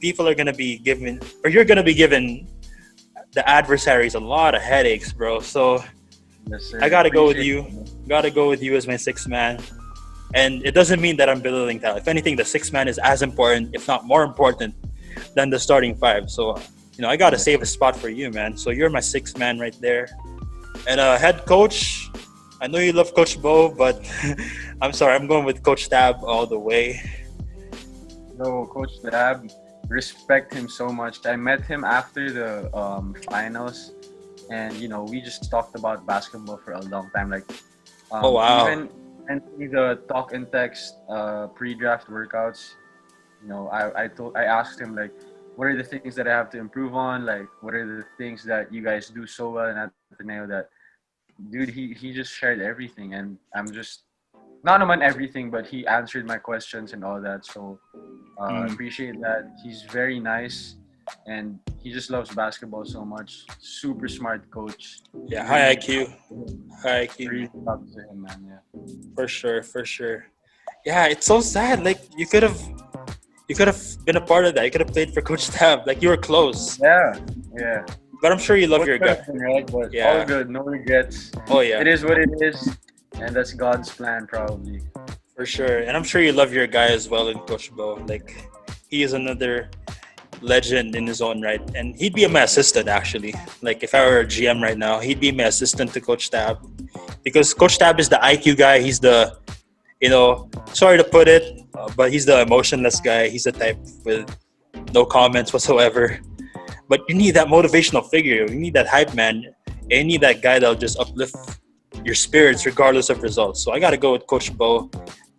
People are gonna be given, or you're gonna be given the adversaries a lot of headaches, bro. So yes, sir. I gotta go with you. Gotta go with you as my 6th man. And it doesn't mean that I'm belittling talent. If anything, the 6th man is as important, if not more important, than the starting 5. So, I gotta save a spot for you, man. So you're my 6th man right there. And head coach, I know you love Coach Bo, but I'm sorry, I'm going with Coach Tab all the way. No, Coach Tab, respect him so much. I met him after the finals, and we just talked about basketball for a long time. Like, oh wow. Even the talk and text pre-draft workouts, I asked him like, what are the things that I have to improve on? Like, what are the things that you guys do so well in Ateneo that, dude, he just shared everything, and I'm just not on everything, but he answered my questions and all that. So appreciate that. He's very nice, and he just loves basketball so much. Super smart coach. Yeah, high IQ. High IQ. Really proud to him, man. Yeah. For sure. Yeah, it's so sad. Like, you could have been a part of that. You could have played for Coach Tab. Like, you were close. Yeah. But I'm sure you love your guy. Right? But yeah. All good, no regrets. Oh yeah. It is what it is, and that's God's plan, probably. For sure, and I'm sure you love your guy as well in Coach Bo. Like, he is another legend in his own right, and he'd be my assistant actually. Like, if I were a GM right now, he'd be my assistant to Coach Tab, because Coach Tab is the IQ guy. He's the, sorry to put it, but he's the emotionless guy. He's the type with no comments whatsoever. But you need that motivational figure. You need that hype man. And you need that guy that'll just uplift your spirits regardless of results. So I got to go with Coach Bo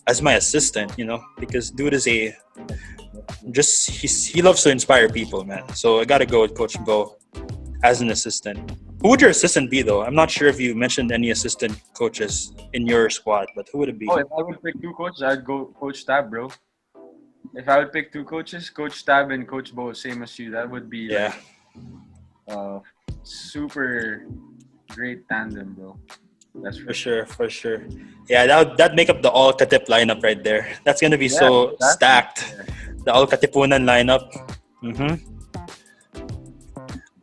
as my assistant, because dude is he loves to inspire people, man. So I got to go with Coach Bo as an assistant. Who would your assistant be, though? I'm not sure if you mentioned any assistant coaches in your squad, but who would it be? Oh, if I would pick 2 coaches, I'd go Coach Tab, bro. If I would pick 2 coaches, Coach Tab and Coach Bo, same as you, that would be super great tandem, bro. That's for sure. Yeah, that'd make up the all Katip lineup right there. That's gonna be so exactly. Stacked. Yeah. The all Katipunan lineup.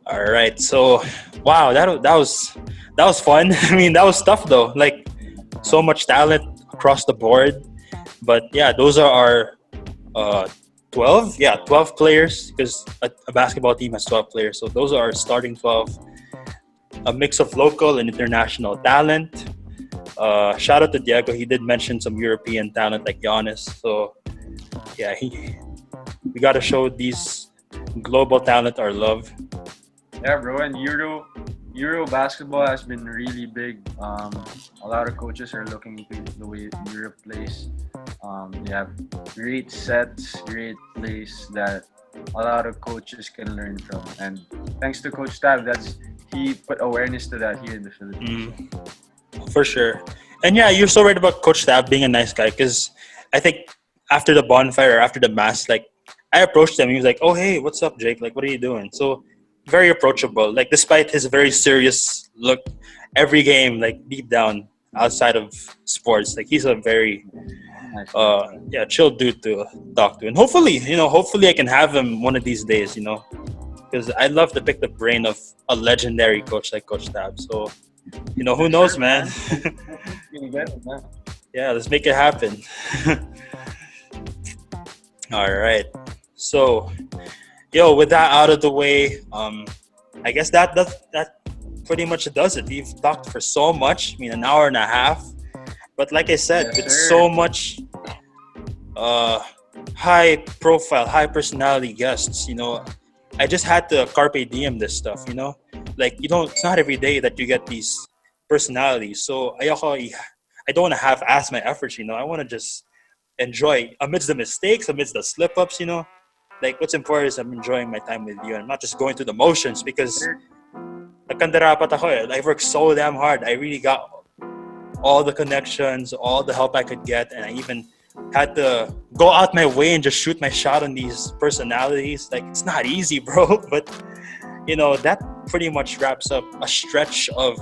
All right, so wow, that was fun. I mean, that was tough though. Like, so much talent across the board. But yeah, those are our 12. Yeah, 12 players, because a basketball team has 12 players. So those are our starting 12. A mix of local and international talent. Shout out to Diego. He did mention some European talent like Giannis. So yeah, we got to show these global talent our love. Yeah, bro. And Euro basketball has been really big. A lot of coaches are looking into the way Europe plays. They have great sets, great plays that a lot of coaches can learn from. And thanks to Coach Tab, he put awareness to that here in the Philippines. For sure. And yeah, you're so right about Coach Tab being a nice guy, because I think after the bonfire or after the mass, like, I approached him. He was like, "Oh, hey, what's up, Jake? Like, what are you doing?" So very approachable. Like, despite his very serious look, every game, like, deep down outside of sports, like, he's a very Nice. chill dude to talk to. And hopefully I can have him one of these days. Because I'd love to pick the brain of a legendary coach like Coach Tab. So who knows, Sure, man. Gonna get it, man. Yeah, let's make it happen. All right. So, with that out of the way, I guess that pretty much does it. We've talked for so much. I mean, an hour and a half. But like I said, Yes, with sir. so much high profile, high personality guests, I just had to carpe diem this stuff. Like, it's not every day that you get these personalities. So I don't want to half-ass my efforts. I want to just enjoy amidst the mistakes, amidst the slip-ups. Like, what's important is I'm enjoying my time with you. I'm not just going through the motions, because nagkandarapat ako eh. I worked so damn hard. I really got all the connections, all the help I could get, and I even had to go out my way and just shoot my shot on these personalities. Like, it's not easy, bro. But that pretty much wraps up a stretch of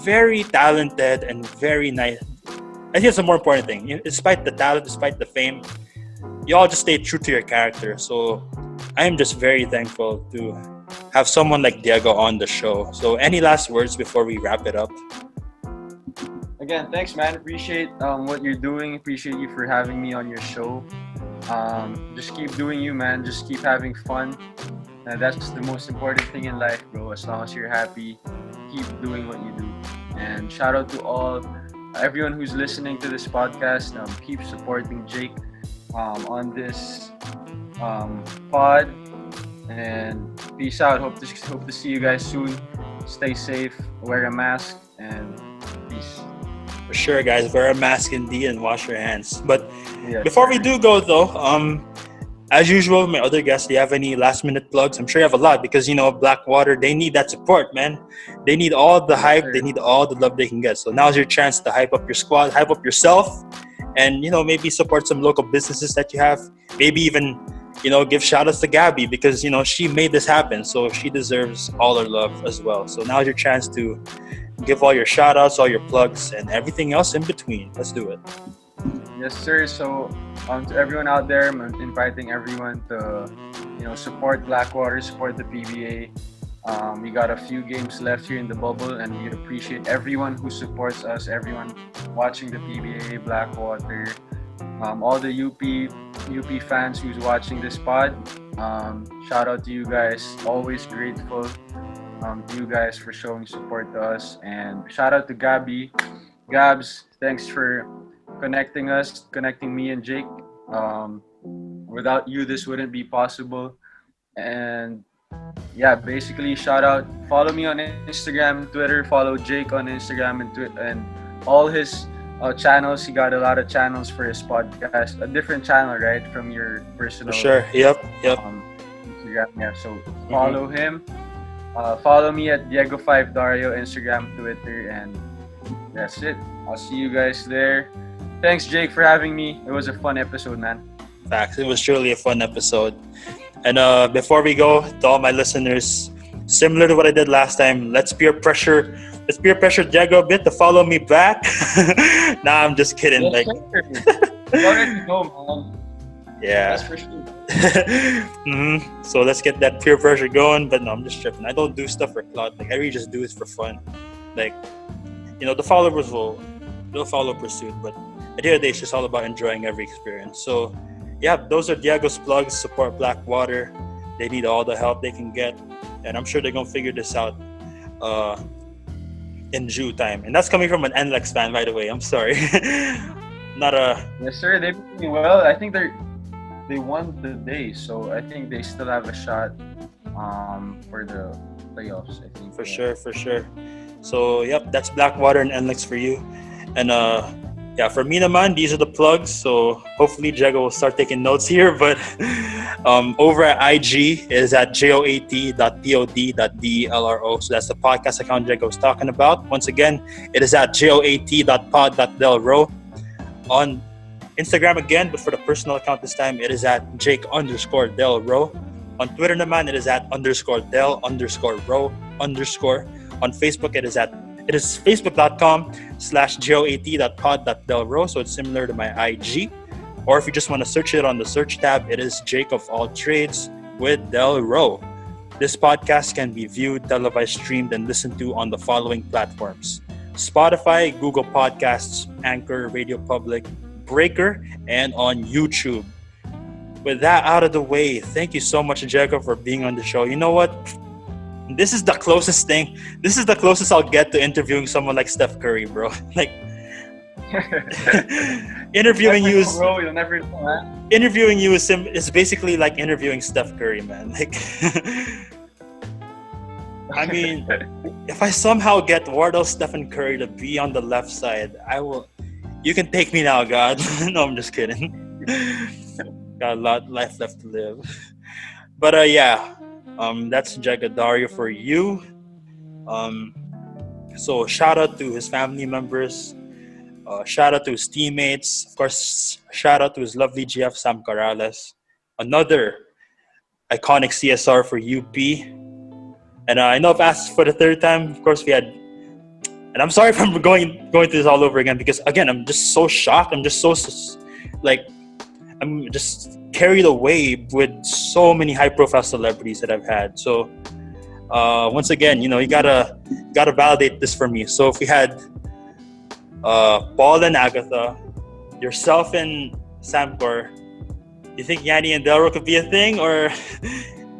very talented and very nice. I think it's a more important thing. Despite the talent, despite the fame, you all just stay true to your character. So I am just very thankful to have someone like Diego on the show. So any last words before we wrap it up? Again, thanks, man. Appreciate what you're doing. Appreciate you for having me on your show. Just keep doing you, man. Just keep having fun. That's the most important thing in life, bro. As long as you're happy, keep doing what you do. And shout out to everyone who's listening to this podcast. Keep supporting Jake on this pod. And peace out. Hope to see you guys soon. Stay safe. Wear a mask. And peace. For sure, guys. Wear a mask indeed and wash your hands. But Yeah, before we do go, though, as usual, my other guests, do you have any last-minute plugs? I'm sure you have a lot, because, Blackwater, they need that support, man. They need all the hype. They need all the love they can get. So now's your chance to hype up your squad, hype up yourself, and, maybe support some local businesses that you have. Maybe even, give shout-outs to Gabby, because, she made this happen. So she deserves all her love as well. So now's your chance to give all your shout-outs, all your plugs, and everything else in between. Let's do it. Yes, sir. So, to everyone out there, I'm inviting everyone to, support Blackwater, support the PBA. We got a few games left here in the bubble, and we appreciate everyone who supports us, everyone watching the PBA, Blackwater, all the UP fans who's watching this pod. Shout out to you guys. Always grateful to you guys for showing support to us, and shout out to Gabby. Gabs, thanks for connecting me and Jake. Without you, this wouldn't be possible. And yeah, basically, shout out. Follow me on Instagram and Twitter. Follow Jake on Instagram and Twitter, and all his channels. He got a lot of channels for his podcast. A different channel, right, from your personal. For sure. Yep. Instagram. Yeah. So follow him. Follow me at Diego5Dario, Instagram, Twitter, and that's it. I'll see you guys there. Thanks, Jake, for having me. It was a fun episode, man. Facts. It was truly a fun episode. And before we go, to all my listeners, similar to what I did last time, let's peer pressure Diego a bit to follow me back. Nah, I'm just kidding. Yes, you already know, man. Yeah. That's for sure. So let's get that peer pressure going. But no, I'm just tripping. I don't do stuff for clout. Like, I really just do it for fun. Like, the followers they'll follow pursuit, but at the end of the day, it's just all about enjoying every experience. So yeah, those are Diego's plugs. Support Blackwater. They need all the help they can get, and I'm sure they're gonna figure this out in due time. And that's coming from an NLEX fan, by the way. I'm sorry. Not a. Yes, sir. They've been doing well. I think they won the day, so I think they still have a shot for the playoffs, I think. For sure. So, yep, that's Blackwater and NLEX for you. And yeah, for me naman, these are the plugs. So hopefully Diego will start taking notes here. But over at IG is at joat.pod.delro. So that's the podcast account Diego was talking about. Once again, it is at joat.pod.delro. On Instagram again, but for the personal account this time, it is at Jake_Delro. On Twitter naman, it is at _Del_Ro_. On Facebook, it is facebook.com/joat.pod.delro. So it's similar to my IG. Or if you just want to search it on the search tab, it is JakeOfAllTradesWithDelRo. This podcast can be viewed, televised, streamed, and listened to on the following platforms: Spotify, Google Podcasts, Anchor, Radio Public, Breaker, and on YouTube. With that out of the way, thank you so much, Diego, for being on the show. You know what? This is the closest I'll get to interviewing someone like Steph Curry, bro. Like, interviewing you is, bro, you'll never know, man. Interviewing you is basically like interviewing Steph Curry, man. Like, I mean, if I somehow get Wardell, Stephen Curry to be on the left side, I will. You can take me now, God. No, I'm just kidding. Got a lot of life left to live. But yeah, that's Diego Dario for you. So shout out to his family members. Shout out to his teammates. Of course, shout out to his lovely GF Sam Corrales. Another iconic CSR for UP. And I know I've asked for the third time. Of course, we had. And I'm sorry if I'm going through this all over again, because again, I'm just so shocked. I'm just so like, I'm just carried away with so many high-profile celebrities that I've had. So once again, you gotta validate this for me. So if we had Paul and Agatha, yourself and Samcor, you think Yanni and Delro could be a thing, or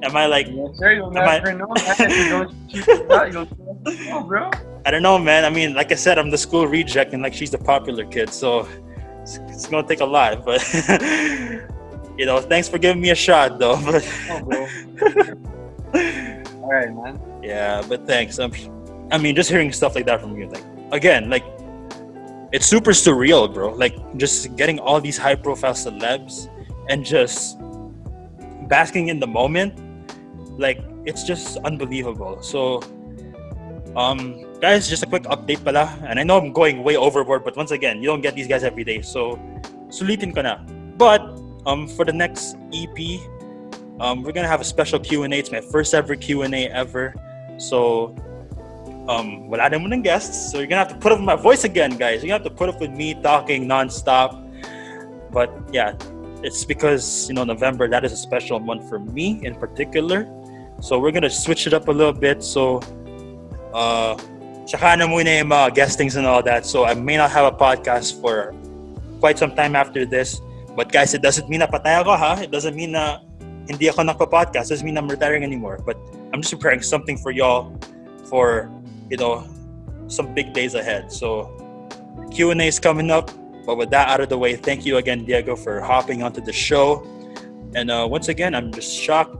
am I like? Yes, sir, you'll never know. If you don't shoot that, you'll know, bro. I don't know, man. I mean, like I said, I'm the school reject, and like she's the popular kid, so it's gonna take a lot. But thanks for giving me a shot, though. But bro. All right, man. Yeah, but thanks. I mean, just hearing stuff like that from you, like again, like it's super surreal, bro. Like just getting all these high-profile celebs and just basking in the moment, like it's just unbelievable. So guys, just a quick update pala, and I know I'm going way overboard, but once again, you don't get these guys every day, so sulitin ko na. But for the next EP, we're gonna have a special Q&A. It's my first ever Q&A ever, so wala na munang guests, so you're gonna have to put up with my voice again, guys. You're gonna have to put up with me talking non-stop. But yeah, it's because November, that is a special month for me in particular, so we're gonna switch it up a little bit. So tsaka na muna yung mga guestings and all that, so I may not have a podcast for quite some time after this. But guys, it doesn't mean na patay ako, ha? It doesn't mean na hindi ako nagpa-podcast. It doesn't mean I'm retiring anymore. But I'm just preparing something for y'all for some big days ahead. So Q&A is coming up. But with that out of the way, thank you again, Diego, for hopping onto the show. And once again, I'm just shocked.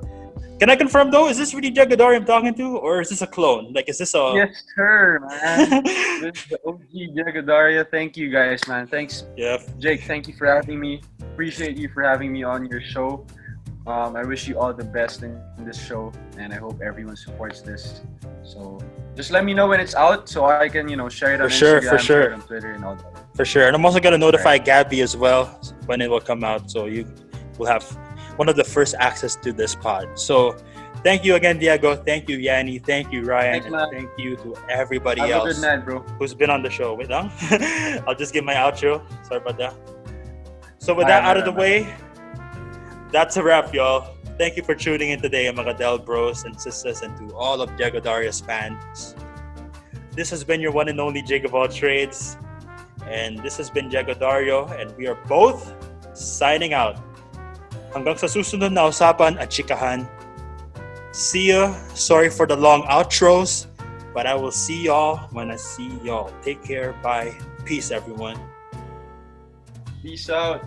Can I confirm, though, is this really Diego Dario I'm talking to, or is this a clone? Like, is this a... Yes, sir, man. This is the OG Diego Dario. Thank you, guys, man. Thanks, Jake. Thank you for having me. Appreciate you for having me on your show. I wish you all the best in this show, and I hope everyone supports this. So just let me know when it's out, so I can, share it on Instagram, share it on Twitter, and all that. For sure. And I'm also going to notify Gabby as well when it will come out, so you will have one of the first access to this pod. So thank you again, Diego. Thank you, Yanni. Thank you, Ryan. Thanks, and thank you to everybody have else a good night, bro. Who's been on the show. Wait, I'll just give my outro. Sorry about that. So with that out of the way, that's a wrap, y'all. Thank you for tuning in today, mga Del bros and sisters, and to all of Diego Dario's fans. This has been your one and only Jake of All Trades. And this has been Diego Dario, and we are both signing out. Hanggang sa susunod na usapan at chikahan. See ya. Sorry for the long outros, but I will see y'all when I see y'all. Take care. Bye. Peace, everyone. Peace out.